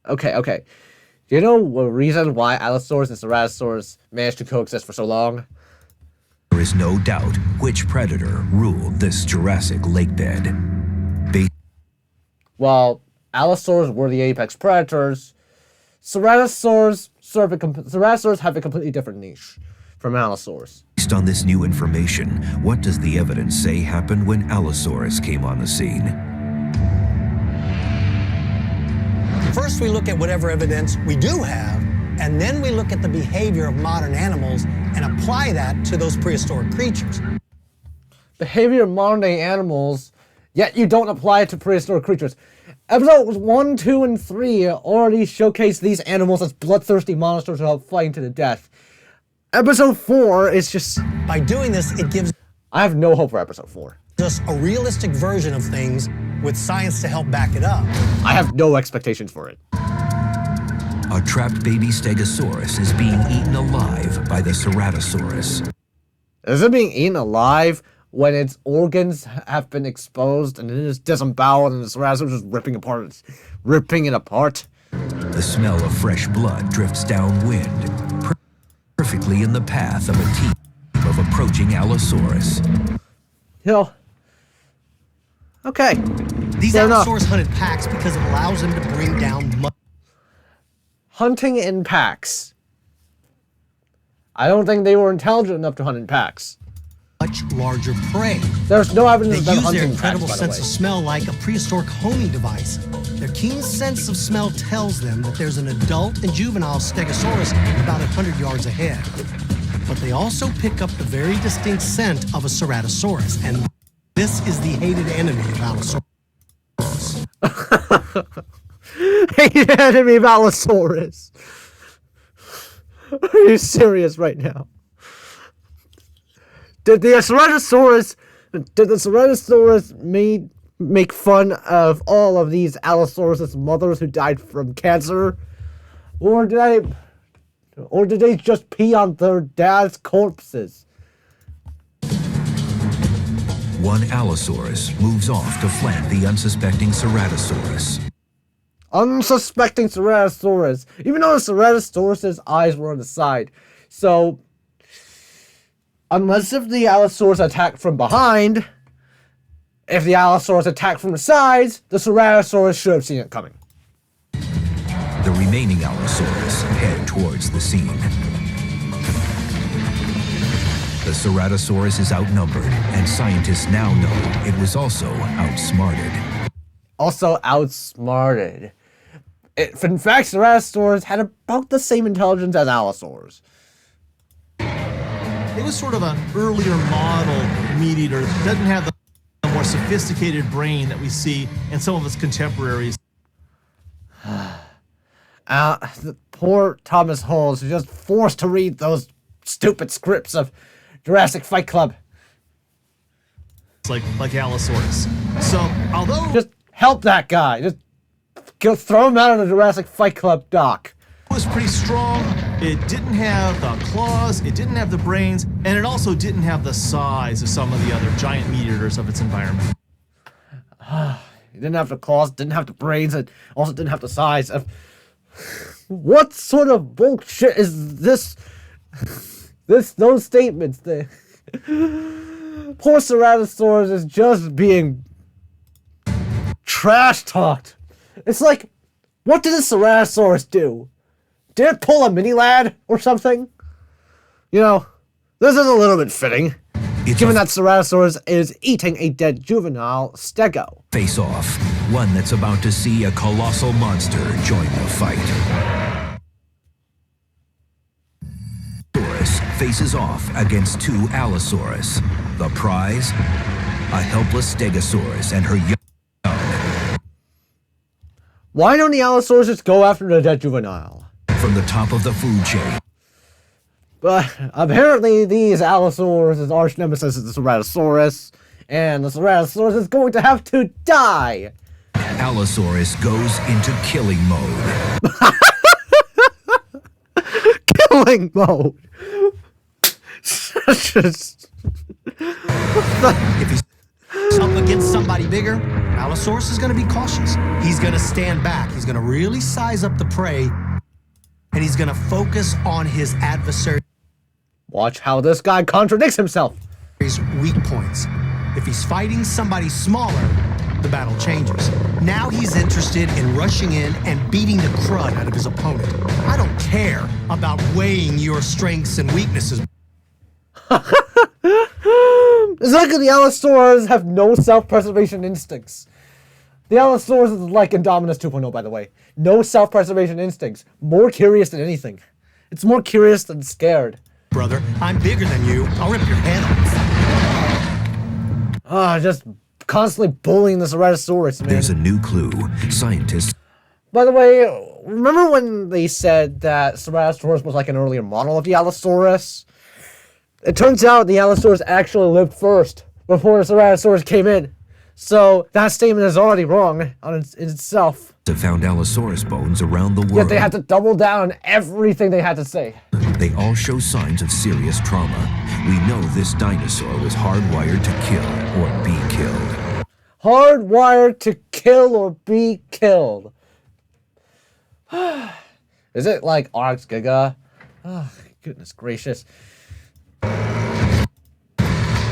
S1: okay. Do you know the reason why Allosaurus and Ceratosaurus managed to coexist for so long?
S2: There is no doubt which predator ruled this Jurassic lakebed.
S1: While Allosaurs were the apex predators, Ceratosaurs have a completely different niche from Allosaurs.
S2: Based on this new information, what does the evidence say happened when Allosaurus came on the scene?
S3: First, we look at whatever evidence we do have, and then we look at the behavior of modern animals and apply that to those prehistoric creatures.
S1: Behavior of modern day animals, yet you don't apply it to prehistoric creatures. Episodes 1, 2, and 3 already showcase these animals as bloodthirsty monsters who are fighting to the death. Episode 4 is just...
S3: By doing this, it gives
S1: I have no hope for episode 4.
S3: us a realistic version of things with science to help back it up.
S1: I have no expectations for it.
S2: A trapped baby Stegosaurus is being eaten alive by the Ceratosaurus.
S1: Is it being eaten alive when its organs have been exposed and it is disemboweled and the Ceratosaurus is ripping it apart?
S2: The smell of fresh blood drifts downwind, perfectly in the path of a team of approaching Allosaurus.
S1: Okay.
S3: These
S1: Fair enough.
S3: Allosaurus hunted packs because it allows them to bring down
S1: Hunting in packs. I don't think they were intelligent enough to hunt in packs.
S3: much larger prey.
S1: There's no evidence of
S3: They
S1: them
S3: use their
S1: hunting
S3: incredible
S1: packs, by the
S3: sense
S1: way.
S3: of smell like a prehistoric homing device. Their keen sense of smell tells them that there's an adult and juvenile Stegosaurus about 100 yards ahead. But they also pick up the very distinct scent of a Ceratosaurus, and this is the hated enemy of Allosaurus.
S1: Hated enemy of Allosaurus. Are you serious right now? Did the Ceratosaurus make fun of all of these Allosaurus' mothers who died from cancer? Or did they just pee on their dad's corpses?
S2: One Allosaurus moves off to flank the unsuspecting Ceratosaurus.
S1: Unsuspecting Ceratosaurus, even though the Ceratosaurus' eyes were on the side. So, unless if the Allosaurus attacked from behind, if the Allosaurus attacked from the sides, the Ceratosaurus should have seen it coming.
S2: The remaining Allosaurus head towards the scene. The Ceratosaurus is outnumbered, and scientists now know it was also outsmarted.
S1: Also outsmarted. In fact, Ceratosaurus had about the same intelligence as Allosaurus.
S5: It was sort of an earlier model meat eater. It doesn't have the more sophisticated brain that we see in some of its contemporaries.
S1: The poor Thomas Holes is just forced to read those stupid scripts of Jurassic Fight Club.
S5: Like Allosaurus. So, although...
S1: Just help that guy. Just go throw him out of the Jurassic Fight Club dock.
S5: It was pretty strong. It didn't have the claws, it didn't have the brains, and it also didn't have the size of some of the other giant meat eaters of its environment.
S1: It didn't have the claws, didn't have the brains, and also didn't have the size of... What sort of bullshit is this? Those statements there. Poor Ceratosaurus is just being trash talked. It's like, what did a Ceratosaurus do? Did it pull a mini lad or something? You know, this is a little bit fitting, given that Ceratosaurus is eating a dead juvenile stego.
S2: Face off, one that's about to see a colossal monster join the fight. Ceratosaurus faces off against two Allosaurus. The prize? A helpless Stegosaurus and her young.
S1: Why don't the Allosaurus just go after the dead juvenile?
S2: From the top of the food chain.
S1: But apparently these Allosaurus' arch nemesis is the Ceratosaurus, and the Ceratosaurus is going to have to die.
S2: Allosaurus goes into killing mode.
S1: Killing mode.
S3: If he's up against somebody bigger, Allosaurus is going to be cautious. He's going to stand back. He's going to really size up the prey, and he's going to focus on his adversary's
S1: Watch how this guy contradicts himself.
S3: weak points. If he's fighting somebody smaller, the battle changes. Now he's interested in rushing in and beating the crud out of his opponent. I don't care about weighing your strengths and weaknesses.
S1: It's like the Allosaurus have no self-preservation instincts. The Allosaurus is like Indominus 2.0, by the way. No self-preservation instincts. More curious than anything. It's more curious than scared.
S3: Brother, I'm bigger than you. I'll rip your head off.
S1: Just constantly bullying the Ceratosaurus, man.
S2: There's a new clue. Scientists...
S1: By the way, remember when they said that Ceratosaurus was like an earlier model of the Allosaurus? It turns out the Allosaurus actually lived first, before the Ceratosaurus came in. So that statement is already wrong on itself.
S2: have found Allosaurus bones around the world.
S1: Yet they had to double down on everything they had to say.
S2: They all show signs of serious trauma. We know this dinosaur was hardwired to kill or be killed.
S1: Hardwired to kill or be killed. Is it like Arx Giga? Oh, goodness gracious.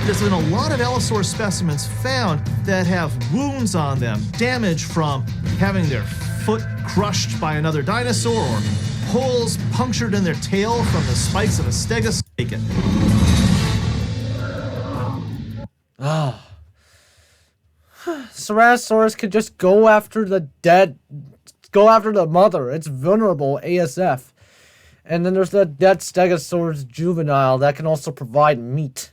S5: There's been a lot of Allosaurus specimens found that have wounds on them, damage from having their foot crushed by another dinosaur, or holes punctured in their tail from the spikes of a Stegosaurus.
S1: Ceratosaurus could just go after the dead, go after the mother. It's vulnerable ASF. And then there's the dead Stegosaurus juvenile that can also provide meat.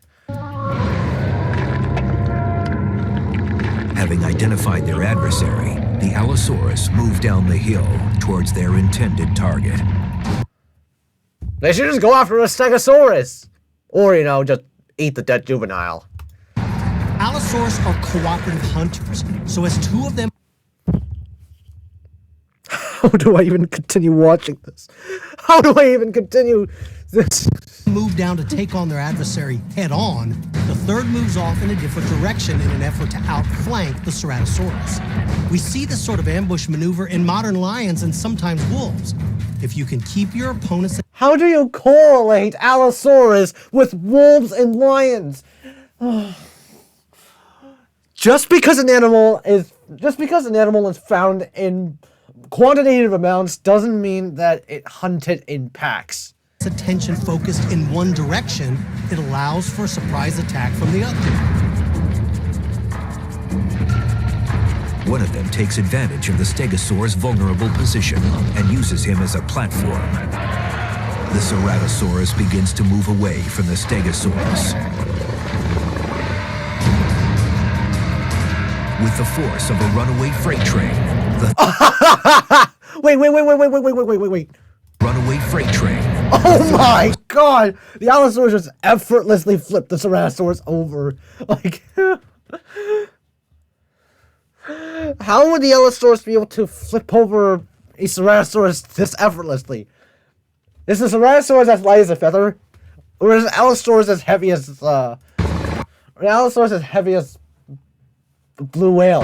S2: Having identified their adversary, the Allosaurus moved down the hill towards their intended target.
S1: They should just go after a Stegosaurus! Or, you know, just eat the dead juvenile.
S3: Allosaurus are cooperative hunters, so as two of them...
S1: How do I even continue watching this? How do I even continue this?
S3: Move down to take on their adversary head-on, the third moves off in a different direction in an effort to outflank the Ceratosaurus. We see this sort of ambush maneuver in modern lions and sometimes wolves. If you can keep your opponents...
S1: How do you correlate Allosaurus with wolves and lions? Just because an animal is found in quantitative amounts doesn't mean that it hunted in packs.
S3: Attention focused in one direction, it allows for a surprise attack from the other.
S2: One of them takes advantage of the Stegosaurus' vulnerable position and uses him as a platform. the Ceratosaurus begins to move away from the Stegosaurus. With the force of a runaway freight train, the
S1: Wait.
S2: runaway freight train.
S1: Oh my god! The Allosaurus just effortlessly flipped the Ceratosaurus over. Like, how would the Allosaurus be able to flip over a Ceratosaurus this effortlessly? Is the Ceratosaurus as light as a feather? Or is Allosaurus as heavy as, the blue whale?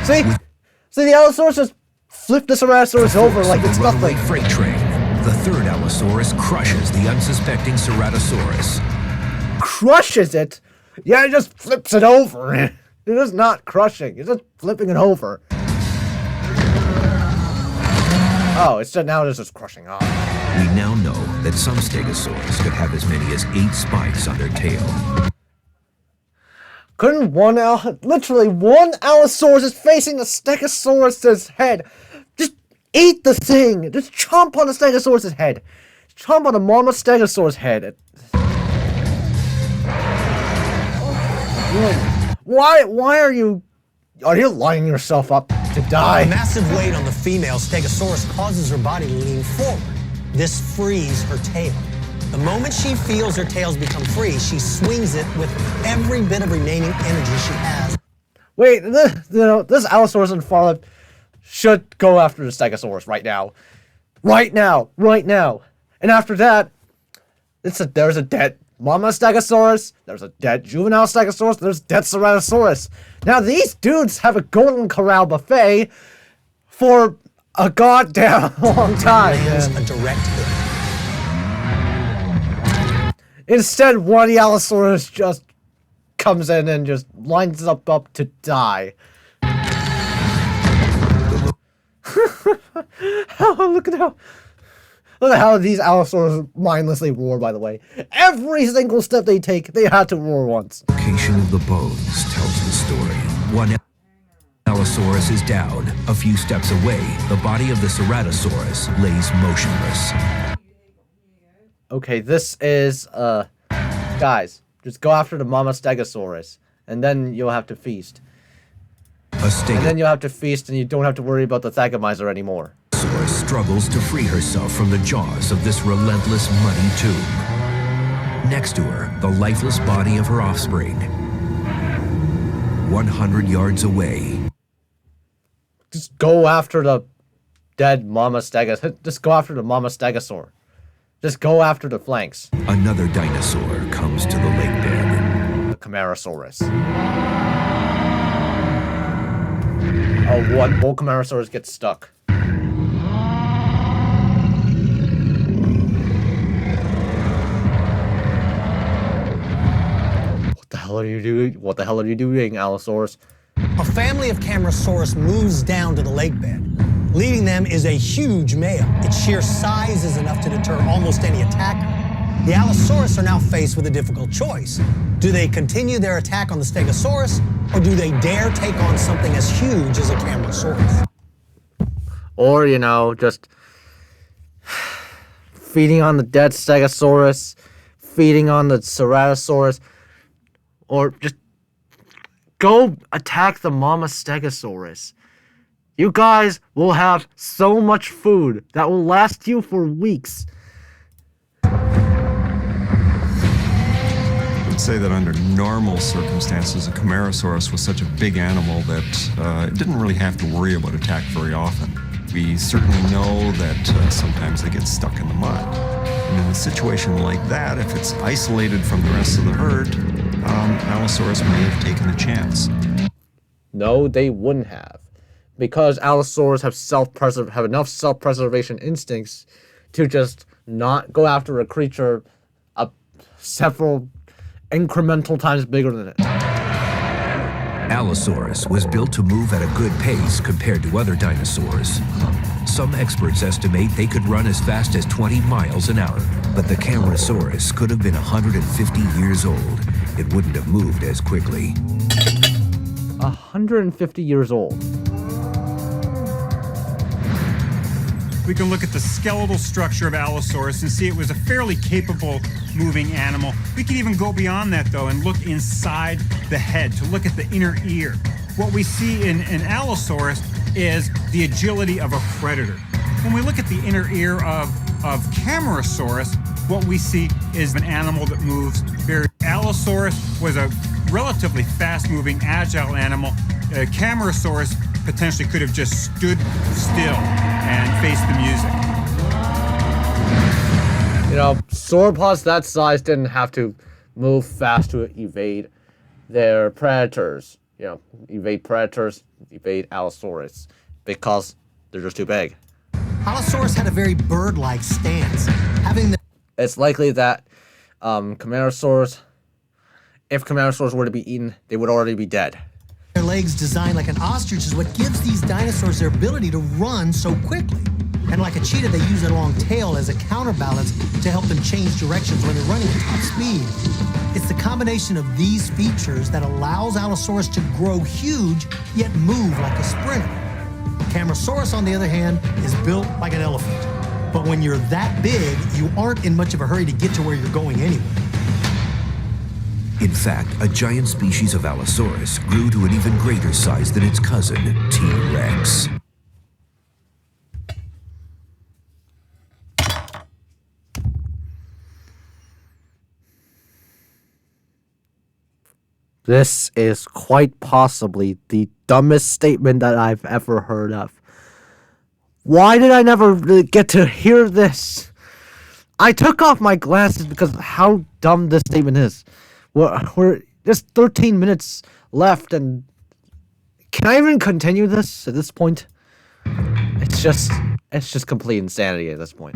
S1: See, the Allosaurus just flipped the Ceratosaurus over like it's
S2: Runaway
S1: nothing.
S2: freight train. The third Allosaurus crushes the unsuspecting Ceratosaurus.
S1: Crushes it? Yeah, it just flips it over. It is not crushing. It's just flipping it over. Oh, now it's just crushing off.
S2: We now know that some Stegosaurus could have as many as 8 spikes on their tail.
S1: Couldn't literally one Allosaurus is facing the Stegosaurus's head. Just eat the thing. Just chomp on the Stegosaurus's head. Chomp on the Mama Stegosaurus head. Why are you lining yourself up to die?
S3: The massive weight on the female Stegosaurus causes her body to lean forward. This frees her tail. The moment she feels her tails become free, she swings it with every bit of remaining energy she has.
S1: Wait, this Allosaurus in Farlip should go after the Stegosaurus right now. Right now. And after that, there's a dead Mama Stegosaurus, there's a dead juvenile Stegosaurus, there's dead Ceratosaurus. Now these dudes have a Golden Corral buffet for a goddamn long time.
S3: Lands a direct hit.
S1: Instead, one of the Allosaurus just comes in and just lines up to die. Look at how these Allosaurus mindlessly roar, by the way. Every single step they take, they had to roar once.
S2: The location of the bones tells the story. One Allosaurus is down. A few steps away, the body of the Ceratosaurus lays motionless.
S1: Okay, this is, guys, just go after the Mama Stegosaurus, and then you'll have to feast. And then you'll have to feast, and you don't have to worry about the Thagomizer anymore.
S2: Stegosaurus struggles to free herself from the jaws of this relentless muddy tomb. Next to her, the lifeless body of her offspring. 100 yards away.
S1: Just go after the dead Mama Stegosaurus. Just go after the Mama Stegosaurus. Just go after the flanks.
S2: Another dinosaur comes to the lake bed.
S1: The Camarasaurus. Oh, one bull Camarasaurus gets stuck. What the hell are you doing? What the hell are you doing, Allosaurus?
S3: A family of Camarasaurus moves down to the lake bed. Leading them is a huge male. Its sheer size is enough to deter almost any attacker. The Allosaurus are now faced with a difficult choice. Do they continue their attack on the Stegosaurus, or do they dare take on something as huge as a Camarasaurus?
S1: Or, just feeding on the dead Stegosaurus, feeding on the Ceratosaurus, or just go attack the Mama Stegosaurus. You guys will have so much food that will last you for weeks.
S4: I would say that under normal circumstances, a Camarasaurus was such a big animal that it didn't really have to worry about attack very often. We certainly know that sometimes they get stuck in the mud. And in a situation like that, if it's isolated from the rest of the herd, Allosaurus may have taken a chance.
S1: No, they wouldn't have. Because Allosaurus have enough self-preservation instincts to just not go after a creature several incremental times bigger than it.
S2: Allosaurus was built to move at a good pace compared to other dinosaurs. Some experts estimate they could run as fast as 20 miles an hour, but the Camarasaurus could have been 150 years old. It wouldn't have moved as quickly.
S1: 150 years old.
S9: we can look at the skeletal structure of Allosaurus and see it was a fairly capable moving animal. We can even go beyond that, though, and look inside the head to look at the inner ear. What we see in Allosaurus is the agility of a predator. When we look at the inner ear of Camarasaurus, what we see is an animal that moves very. Allosaurus was a relatively fast-moving, agile animal. Camarasaurus potentially could have just stood still and faced the music.
S1: You know, sauropods that size didn't have to move fast to evade their predators. You know, evade predators, evade Allosaurus, because they're just too big.
S3: Allosaurus had a very bird-like stance, having the...
S1: It's likely that Camarasaurus, if Camarasaurus were to be eaten, they would already be dead.
S3: Their legs designed like an ostrich is what gives these dinosaurs their ability to run so quickly. And like a cheetah, they use their long tail as a counterbalance to help them change directions when they're running at top speed. It's the combination of these features that allows Allosaurus to grow huge, yet move like a sprinter. Camarasaurus, on the other hand, is built like an elephant. But when you're that big, you aren't in much of a hurry to get to where you're going anyway.
S2: In fact, a giant species of Allosaurus grew to an even greater size than its cousin, T-Rex.
S1: This is quite possibly the dumbest statement that I've ever heard of. Why did I never really get to hear this? I took off my glasses because of how dumb this statement is. We're just 13 minutes left, and can I even continue this at this point? It's just complete insanity at this point.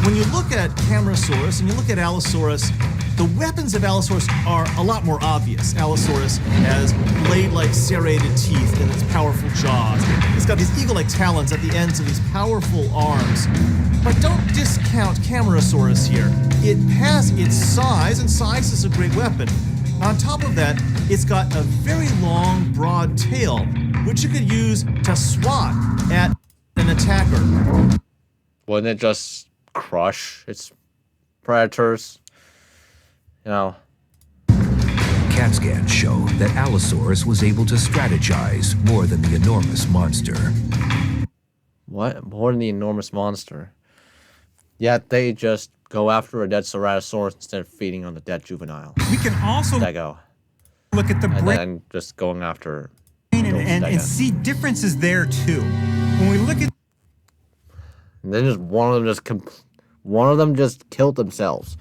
S5: When you look at Camarasaurus and you look at Allosaurus, the weapons of Allosaurus are a lot more obvious. Allosaurus has blade-like serrated teeth in its powerful jaws. It's got these eagle-like talons at the ends of these powerful arms. But don't discount Camarasaurus here. It has its size, and size is a great weapon. On top of that, it's got a very long, broad tail, which you could use to swat at an attacker.
S1: Wouldn't it just crush its predators? You know.
S2: CAT scans show that Allosaurus was able to strategize more than the enormous monster.
S1: What? More than the enormous monster? Yet they just go after a dead Ceratosaurus instead of feeding on the dead juvenile.
S9: We can also
S1: Stego.
S9: look at the
S1: And
S9: brain
S1: then just going after
S9: and see differences there too. When we look at
S1: and then just one of them just killed themselves.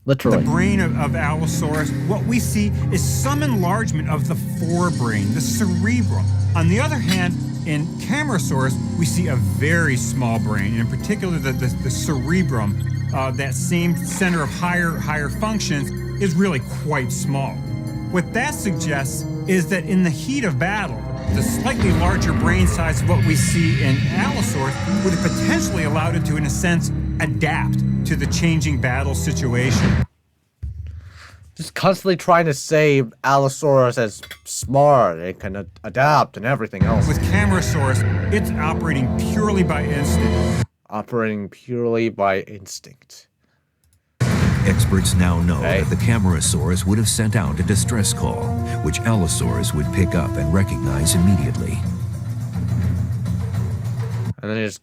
S1: Literally.
S9: the brain of Allosaurus, what we see is some enlargement of the forebrain, the cerebrum. On the other hand, in Camarasaurus, we see a very small brain, and in particular the cerebrum, that same center of higher functions, is really quite small. What that suggests is that in the heat of battle, the slightly larger brain size of what we see in Allosaurus would have potentially allowed it to, in a sense, adapt to the changing battle situation.
S1: Just constantly trying to say Allosaurus as smart, it can adapt and everything else.
S9: With Camarasaurus, it's operating purely by instinct.
S1: Operating purely by instinct.
S2: Experts now know
S1: Okay.
S2: that the Camarasaurus would have sent out a distress call, which Allosaurus would pick up and recognize immediately.
S1: And then it just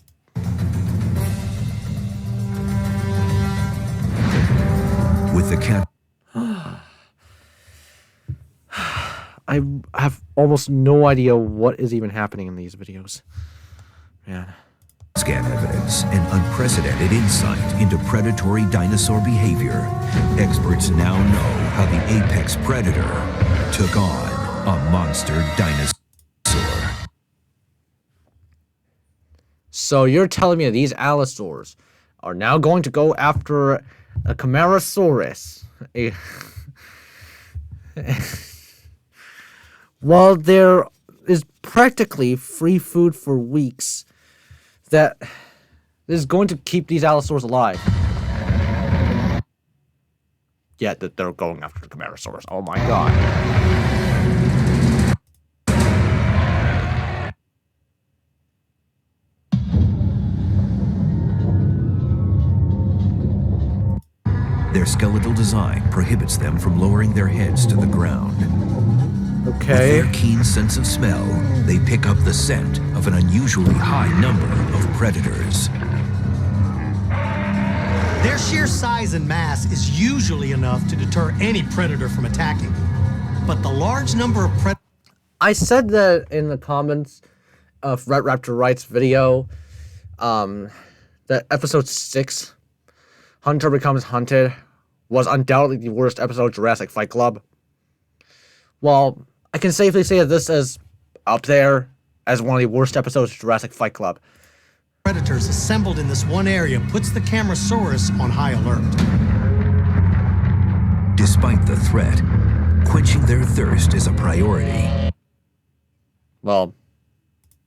S2: With the cat
S1: I have almost no idea what is even happening in these videos. Man.
S2: scan evidence and unprecedented insight into predatory dinosaur behavior, experts now know how the apex predator took on a monster dinosaur.
S1: So you're telling me that these Allosaurs are now going to go after a Camarasaurus? While there is practically free food for weeks, that is going to keep these Allosaurs alive. Yet that they're going after the Camarasaurus. Oh my god.
S2: Their skeletal design prohibits them from lowering their heads to the ground. With
S1: Okay.
S2: their keen sense of smell, they pick up the scent of an unusually high number of predators.
S3: Their sheer size and mass is usually enough to deter any predator from attacking. But the large number of predators
S1: I said that in the comments of Red Raptor Wright's video, that episode 6, Hunter Becomes Hunted, was undoubtedly the worst episode of Jurassic Fight Club. Well, I can safely say that this is up there as one of the worst episodes of Jurassic Fight Club.
S3: predators assembled in this one area puts the Camarasaurus on high alert.
S2: Despite the threat, quenching their thirst is a priority.
S1: Well,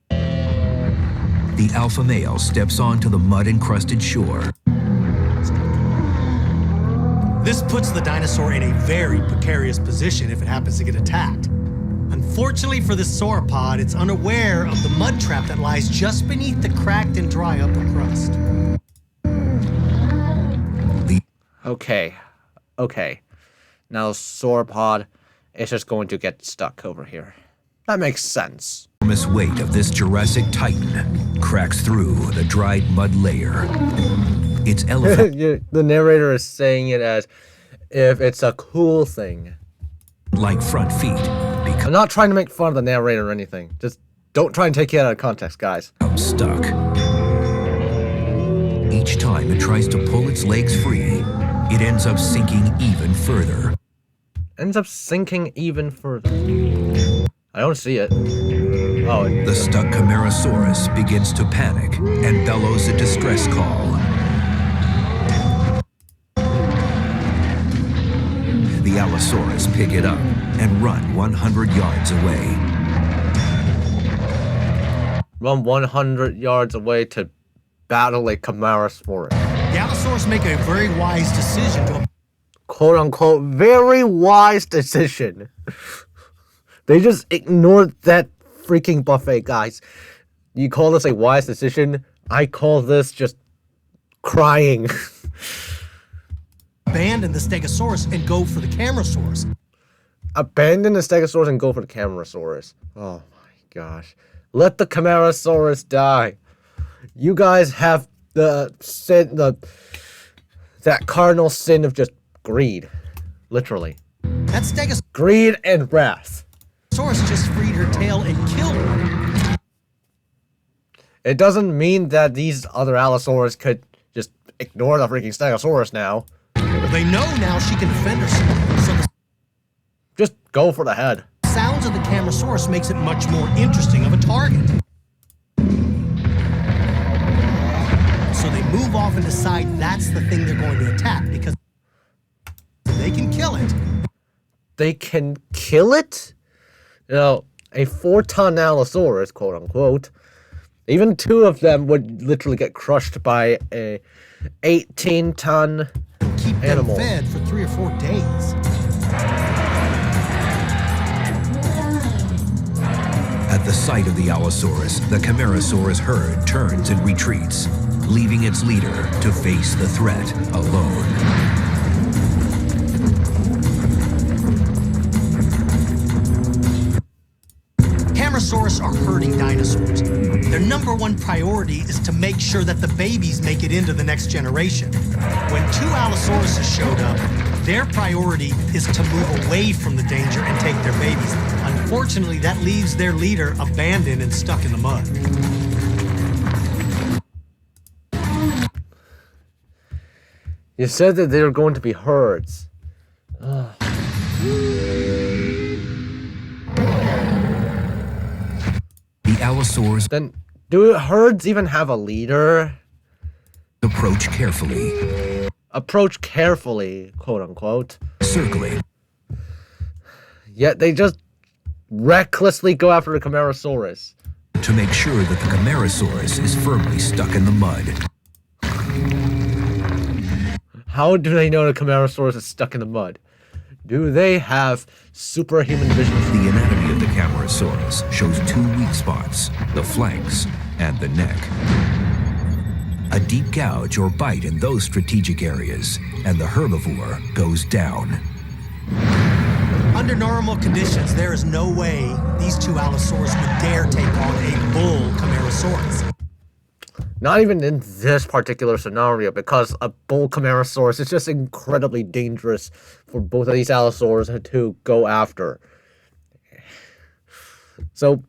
S2: The alpha male steps onto the mud-encrusted shore.
S3: This puts the dinosaur in a very precarious position if it happens to get attacked. Unfortunately for this sauropod, it's unaware of the mud trap that lies just beneath the cracked and dry upper crust.
S1: okay. Now sauropod is just going to get stuck over here. That makes sense.
S2: The enormous weight of this Jurassic titan cracks through the dried mud layer. Its elephant
S1: The narrator is saying it as if it's a cool thing.
S2: like front feet
S1: I'm not trying to make fun of the narrator or anything. Just don't try and take it out of context, guys.
S2: become stuck. Each time it tries to pull its legs free, it ends up sinking even further.
S1: Ends up sinking even further. I don't see it. Oh,
S2: The stuck Camarasaurus begins to panic and bellows a distress call. The Allosaurus pick it up and run 100 yards away.
S1: run 100 yards away to battle a Camarasaurus.
S3: The Allosaurus make a very wise decision to
S1: Quote unquote, very wise decision. They just ignored that freaking buffet, guys. You call this a wise decision? I call this just crying.
S3: abandon the Stegosaurus and go for the Camarasaurus.
S1: Abandon the Stegosaurus and go for the Camarasaurus. Oh my gosh. Let the Camarasaurus die. You guys have the sin, that cardinal sin of just greed. Literally.
S3: That Stegosaurus
S1: Greed and wrath.
S3: just freed her tail and killed her.
S1: It doesn't mean that these other Allosaurus could just ignore the freaking Stegosaurus now.
S3: They know now she can defend herself, so the
S1: Just go for the head.
S3: sounds of the Camarasaurus makes it much more interesting of a target. So they move off and decide that's the thing they're going to attack because they can kill it.
S1: They can kill it? You know, a 4-ton Allosaurus, quote unquote. Even 2 of them would literally get crushed by a 18-ton
S3: Keep
S1: animal.
S3: them fed for 3 or 4 days.
S2: At the sight of the Allosaurus, the Camarasaurus herd turns and retreats, leaving its leader to face the threat alone.
S3: Camarasaurus are herding dinosaurs. Their #1 priority is to make sure that the babies make it into the next generation. When 2 Allosauruses showed up, their priority is to move away from the danger and take their babies. Unfortunately, that leaves their leader abandoned and stuck in the mud.
S1: You said that they were going to be herds.
S2: The Allosaurus
S1: Then, do herds even have a leader?
S2: approach carefully,
S1: Approach carefully, quote unquote.
S2: circling.
S1: Yet they just recklessly go after the Camarasaurus.
S2: To make sure that the Camarasaurus is firmly stuck in the mud.
S1: How do they know the Camarasaurus is stuck in the mud? Do they have superhuman vision?
S2: The anatomy of the Camarasaurus shows 2 weak spots, the flanks and the neck. A deep gouge or bite in those strategic areas, and the herbivore goes down.
S3: Under normal conditions, there is no way these two Allosaurus would dare take on a bull Camarasaurus.
S1: Not even in this particular scenario, because a bull Camarasaurus is just incredibly dangerous for both of these Allosaurus to go after. So,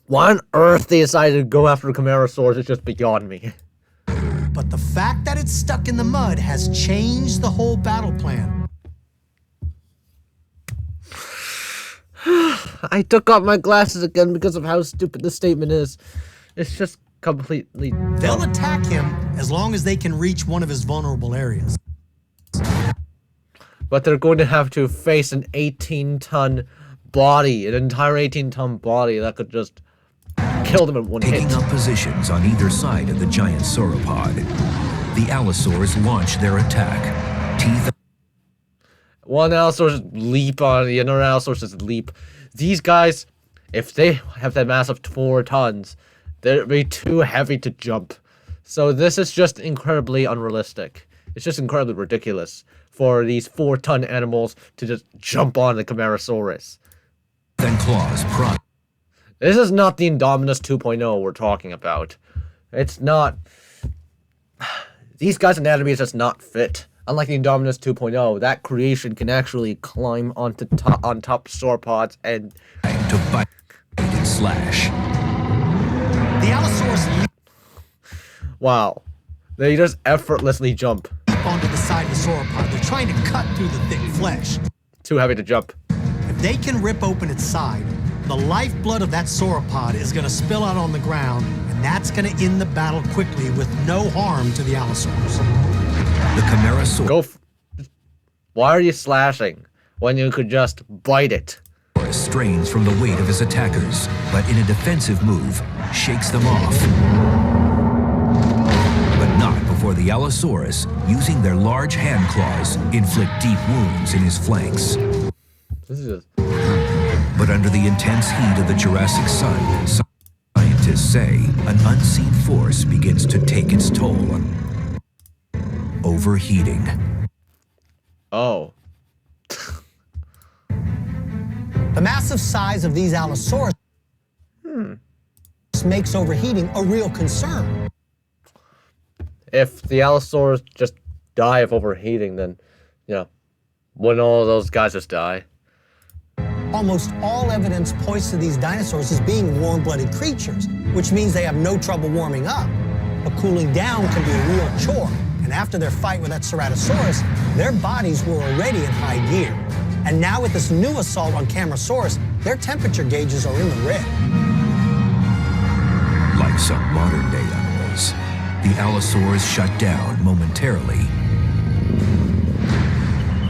S1: why on earth they decided to go after Camarasaurus is just beyond me.
S3: But the fact that it's stuck in the mud has changed the whole battle plan.
S1: I took off my glasses again because of how stupid this statement is. It's just completely
S3: They'll
S1: dumb.
S3: attack him as long as they can reach one of his vulnerable areas.
S1: But they're going to have to face an 18-ton body, an entire 18-ton body that could just kill them in one
S2: Taking
S1: hit.
S2: up positions on either side of the giant sauropod, the Allosaurs launch their attack. Teeth
S1: One Allosaurus leap on the other Allosaurus leap. These guys, if they have that mass of 4 tons, they'd be too heavy to jump. So this is just incredibly unrealistic. It's just incredibly ridiculous for these 4-ton animals to just jump on the Camarasaurus.
S2: and claws prod.
S1: This is not the Indominus 2.0 we're talking about. It's not... These guys' anatomy is just not fit. Unlike the Indominus 2.0, that creation can actually climb on top sauropods and...
S2: To bite and slash.
S3: The Allosaurus leap
S1: Wow. They just effortlessly jump.
S3: onto the side of the sauropod. They're trying to cut through the thick flesh.
S1: Too heavy to jump.
S3: If they can rip open its side, the lifeblood of that sauropod is going to spill out on the ground, and that's going to end the battle quickly with no harm to the Allosaurus.
S2: The Camarasaurus
S1: Why are you slashing when you could just bite it?
S2: strains from the weight of his attackers, but in a defensive move, shakes them off. But not before the Allosaurus, using their large hand claws, inflict deep wounds in his flanks.
S1: This is just...
S2: But under the intense heat of the Jurassic sun, scientists say an unseen force begins to take its toll. Overheating.
S1: Oh.
S3: The massive size of these Allosaurus makes overheating a real concern.
S1: If the Allosaurus just die of overheating, then, you know, wouldn't all of those guys just die?
S3: Almost all evidence points to these dinosaurs as being warm-blooded creatures, which means they have no trouble warming up. But cooling down can be a real chore. And after their fight with that Ceratosaurus, their bodies were already in high gear. And now with this new assault on Camarasaurus, their temperature gauges are in the red.
S2: Like some modern-day animals, the Allosaurus shut down momentarily.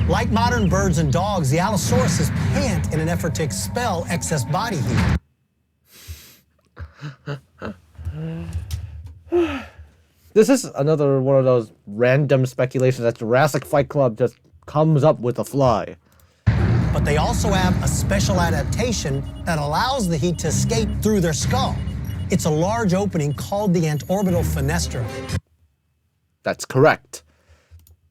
S3: Like modern birds and dogs, the Allosauruses pant in an effort to expel excess body heat.
S1: This is another one of those random speculations that Jurassic Fight Club just comes up with a fly.
S3: But they also have a special adaptation that allows the heat to escape through their skull. It's a large opening called the antorbital fenestra.
S1: That's correct.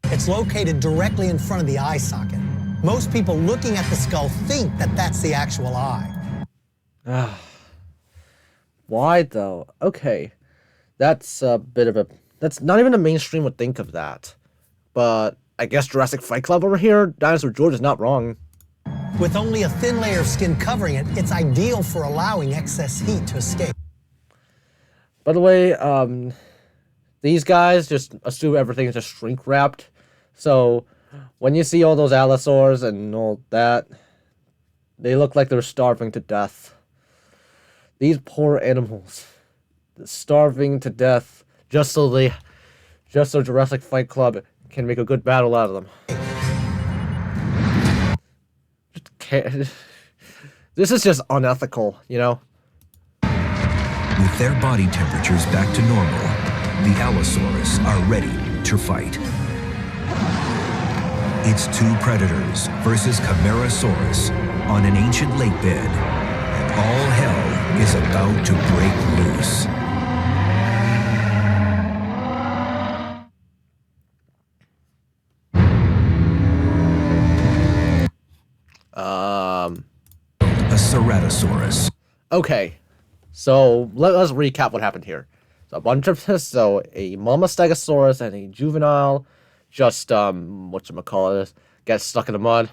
S3: It's located directly in front of the eye socket. Most people looking at the skull think that that's the actual eye.
S1: Why though? Okay. That's a bit of a... That's not even the mainstream would think of that. But I guess Jurassic Fight Club over here, Dinosaur George is not wrong.
S3: With only a thin layer of skin covering it, it's ideal for allowing excess heat to escape.
S1: By the way, these guys just assume everything is just shrink wrapped. So when you see all those Allosaurs and all that, they look like they're starving to death. These poor animals, starving to death, just so Jurassic Fight Club can make a good battle out of them. This is just unethical, you know?
S2: With their body temperatures back to normal, the Allosaurus are ready to fight. It's two predators versus Camarasaurus on an ancient lake bed, and all hell is about to break loose. A Ceratosaurus.
S1: Okay, so let's recap what happened here. So a mama Stegosaurus and a juvenile just whatchamacallit get stuck in the mud.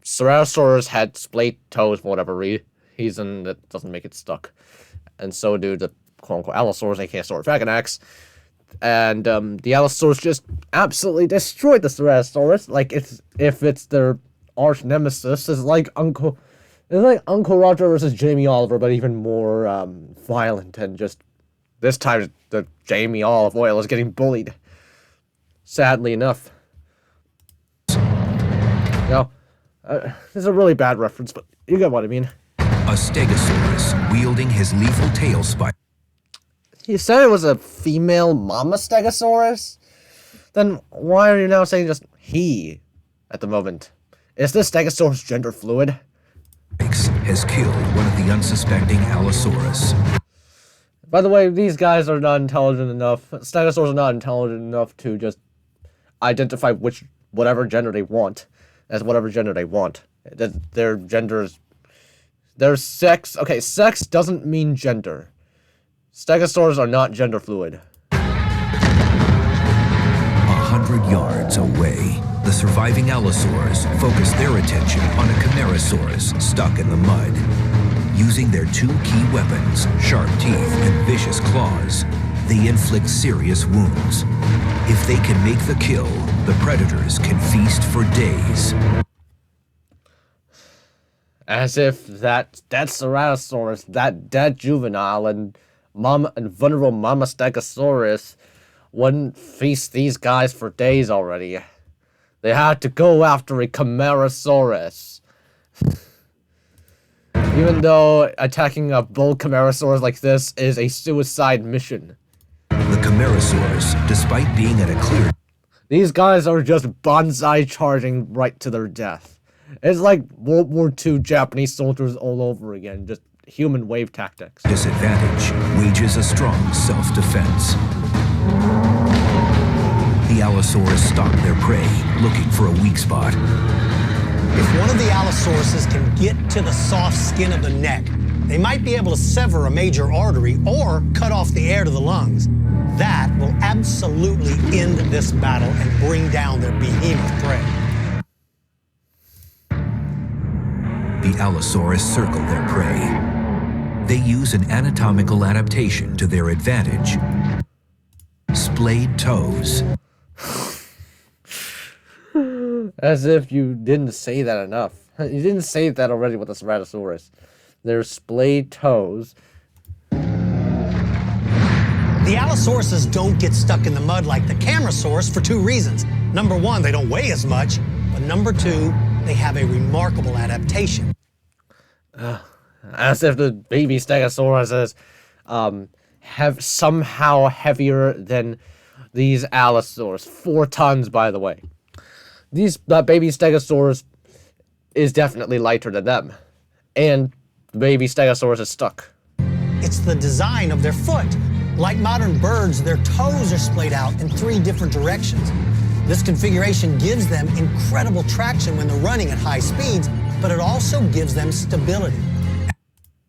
S1: Ceratosaurus had splayed toes for whatever reason that doesn't make it stuck, and so do the quote-unquote Allosaurus, aka Saurophagonax. And the Allosaurus just absolutely destroyed the Ceratosaurus. Like if it's their arch nemesis, it's like Uncle Roger versus Jamie Oliver, but even more violent, and just this time the Jamie Olive Oil is getting bullied. Sadly enough. Now, this is a really bad reference, but you get what I mean.
S2: A Stegosaurus wielding his lethal tail spike.
S1: You said it was a female mama Stegosaurus? Then why are you now saying just he at the moment? Is this Stegosaurus gender fluid?
S2: Has killed one of the unsuspecting Allosaurus.
S1: By the way, these guys are not intelligent enough. Stegosaurs are not intelligent enough to just identify whatever gender they want as whatever gender they want. Their genders, their sex. Okay, sex doesn't mean gender. Stegosaurs are not gender fluid.
S2: 100 yards away, the surviving Allosaurus focus their attention on a Camarasaurus stuck in the mud. Using their two key weapons, sharp teeth and vicious claws, they inflict serious wounds. If they can make the kill, the predators can feast for days.
S1: As if that Ceratosaurus, that dead juvenile, and vulnerable Mama Stegosaurus wouldn't feast these guys for days already. They had to go after a Camarasaurus. Even though attacking a bull Camarasaurus like this is a suicide mission.
S2: The Camarasaurus, despite being at a clear...
S1: These guys are just bonsai charging right to their death. It's like World War II Japanese soldiers all over again, just human wave tactics.
S2: Disadvantage wages a strong self-defense. The Allosaurus stalk their prey, looking for a weak spot.
S3: If one of the Allosauruses can get to the soft skin of the neck, they might be able to sever a major artery or cut off the air to the lungs. That will absolutely end this battle and bring down their behemoth prey.
S2: The Allosaurus circle their prey. They use an anatomical adaptation to their advantage. Splayed toes.
S1: As if you didn't say that enough. You didn't say that already with the Ceratosaurus. Their splayed toes.
S3: The Allosauruses don't get stuck in the mud like the Camarasaurus for two reasons. Number one, they don't weigh as much. But number two, they have a remarkable adaptation.
S1: As if the baby Stegosaurus have somehow heavier than these Allosaurus. 4 tons, by the way. That baby Stegosaurus is definitely lighter than them. And the baby Stegosaurus is stuck.
S3: It's the design of their foot. Like modern birds, their toes are splayed out in 3 different directions. This configuration gives them incredible traction when they're running at high speeds, but it also gives them stability.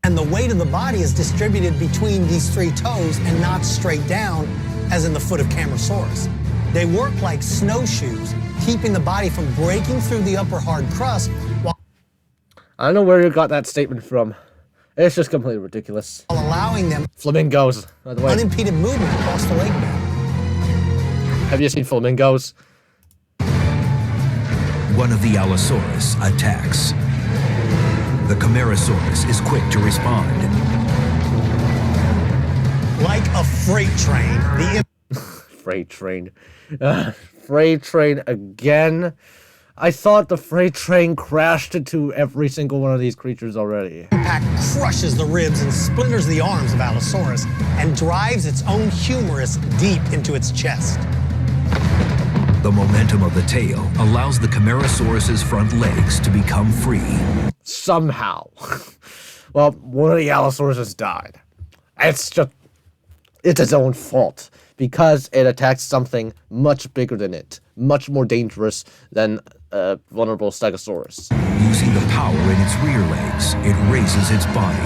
S3: And the weight of the body is distributed between these 3 toes and not straight down, as in the foot of Camarasaurus. They work like snowshoes, keeping the body from breaking through the upper hard crust while
S1: I don't know where you got that statement from. It's just completely ridiculous.
S3: allowing them
S1: Flamingos, by the way.
S3: unimpeded movement across the lake bed.
S1: Have you seen flamingos?
S2: One of the Allosaurus attacks. The Camarasaurus is quick to respond.
S3: Like a freight train, the
S1: Freight train. Freight train again. I thought the freight train crashed into every single one of these creatures already.
S3: impact crushes the ribs and splinters the arms of Allosaurus and drives its own humerus deep into its chest.
S2: The momentum of the tail allows the Camarasaurus's front legs to become free.
S1: Somehow. Well, one of the Allosauruses died. It's its own fault. Because it attacked something much bigger than it. Much more dangerous than vulnerable Stegosaurus.
S2: Using the power in its rear legs, it raises its body.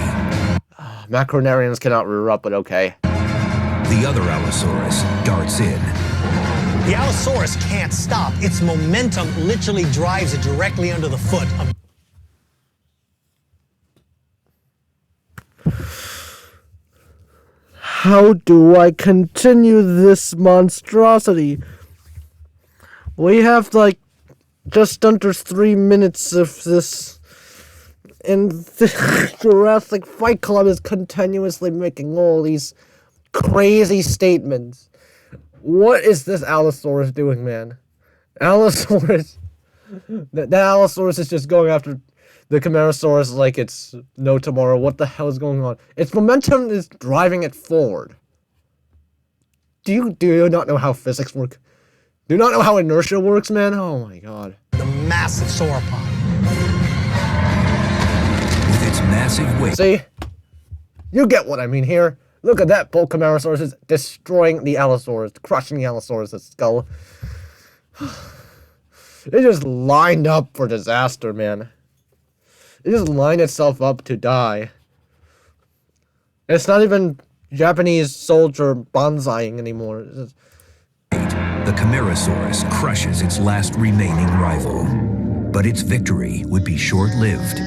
S1: Macronarians cannot rear up, but okay.
S2: The other Allosaurus darts in.
S3: The Allosaurus can't stop. Its momentum literally drives it directly under the foot of...
S1: How do I continue this monstrosity? We have, like, just under 3 minutes of this, and the Jurassic Fight Club is continuously making all these crazy statements. What is this Allosaurus doing, man? Allosaurus... That Allosaurus is just going after the Camarasaurus like it's no tomorrow. What the hell is going on? Its momentum is driving it forward. Do you not know how physics work? Do you not know how inertia works, man? Oh my god.
S3: The massive sauropod.
S2: With its massive weight...
S1: See? You get what I mean here. Look at that, both Camarasaurus is destroying the Allosaurus, crushing the Allosaurus' skull. It just lined up for disaster, man. It just lined itself up to die. It's not even Japanese soldier bonsaiing anymore. It's just...
S2: The Camarasaurus crushes its last remaining rival. But its victory would be short-lived.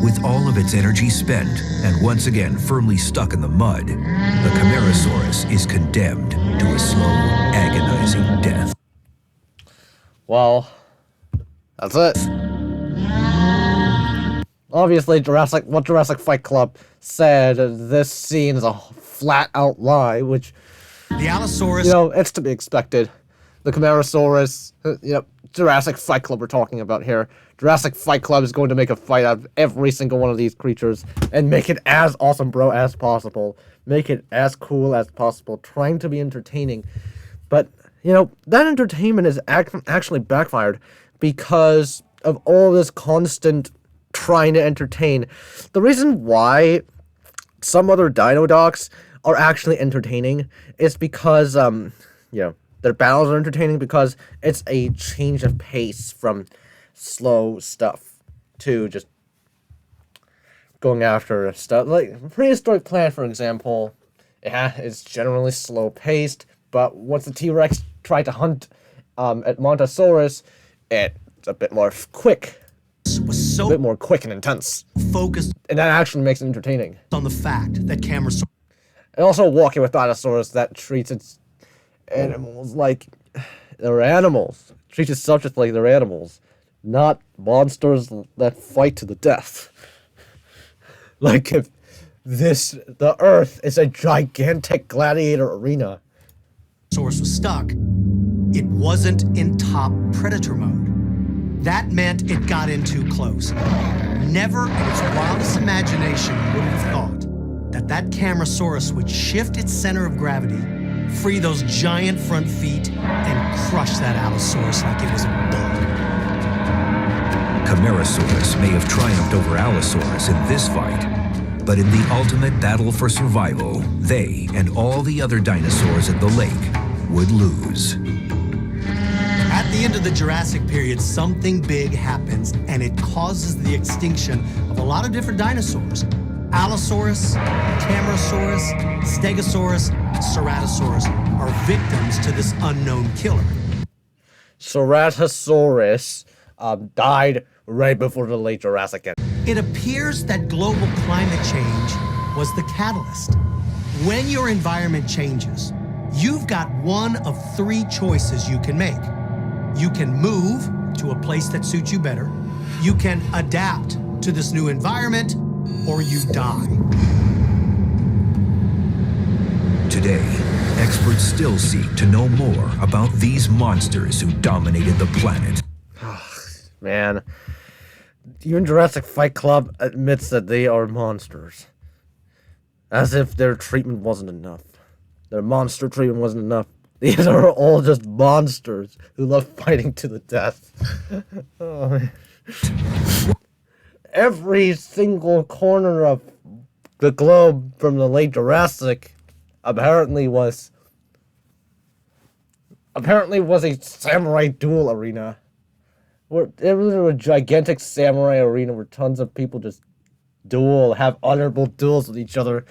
S2: With all of its energy spent, and once again firmly stuck in the mud, the Camarasaurus is condemned to a slow, agonizing death.
S1: Well, that's it. Obviously, what Jurassic Fight Club said, this scene is a flat-out lie, which...
S3: The Allosaurus...
S1: You know, it's to be expected. The Camarasaurus, Jurassic Fight Club we're talking about here. Jurassic Fight Club is going to make a fight out of every single one of these creatures and make it as awesome, bro, as possible. Make it as cool as possible, trying to be entertaining. But, you know, that entertainment is actually backfired because of all this constant trying to entertain. The reason why some other dino docs are actually entertaining is because, their battles are entertaining because it's a change of pace from slow stuff to just going after stuff. Like, Prehistoric Planet, for example, it's generally slow-paced, but once the T-Rex tried to hunt at Montosaurus, it's a bit more quick.
S3: Was so
S1: a bit more quick and intense.
S3: Focused
S1: and that actually makes it entertaining.
S3: On the fact that Camarasaurus...
S1: And also walking with Dinosaurus that treats its animals like they're animals. Treats its subjects like they're animals. Not monsters that fight to the death. Like if the Earth is a gigantic gladiator arena.
S3: Saurus was stuck. It wasn't in top predator mode. That meant it got in too close. Never in its wildest imagination would it have thought that Camarasaurus would shift its center of gravity, free those giant front feet, and crush that Allosaurus like it was a bull.
S2: Camarasaurus may have triumphed over Allosaurus in this fight, but in the ultimate battle for survival, they and all the other dinosaurs at the lake would lose.
S3: At the end of the Jurassic period, something big happens, and it causes the extinction of a lot of different dinosaurs. Allosaurus, Camarasaurus, Stegosaurus, Ceratosaurus are victims to this unknown killer.
S1: Ceratosaurus died right before the late Jurassic era.
S3: It appears that global climate change was the catalyst. When your environment changes, you've got one of three choices you can make. You can move to a place that suits you better, you can adapt to this new environment, or you die.
S2: Today, experts still seek to know more about these monsters who dominated the planet.
S1: Man, even Jurassic Fight Club admits that they are monsters. As if their treatment wasn't enough. Their monster treatment wasn't enough. These are all just monsters who love fighting to the death. Oh, man. Every single corner of the globe from the late Jurassic apparently was a samurai duel arena. It was a gigantic samurai arena where tons of people just have honorable duels with each other.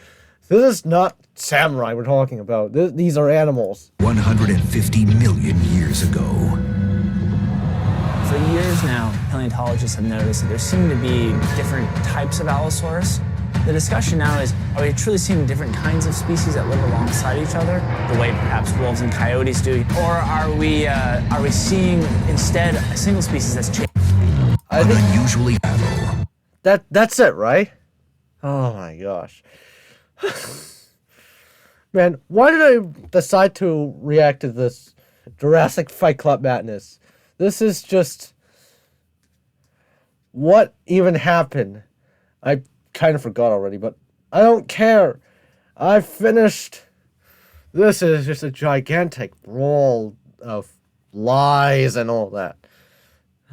S1: This is not samurai we're talking about. These are animals.
S2: 150 million years ago.
S6: For years now, paleontologists have noticed that there seem to be different types of Allosaurus. The discussion now is, are we truly seeing different kinds of species that live alongside each other, the way perhaps wolves and coyotes do, or are we seeing instead a single species that's changed?
S2: An unusually battle.
S1: That's it, right? Oh my gosh. Man, why did I decide to react to this Jurassic Fight Club madness? This is just... What even happened? I kind of forgot already, but I don't care. I finished. This is just a gigantic brawl of lies and all that.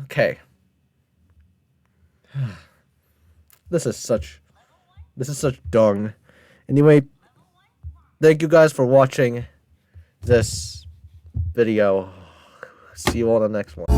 S1: Okay. This is such dung. Anyway, thank you guys for watching this video. See you all in the next one.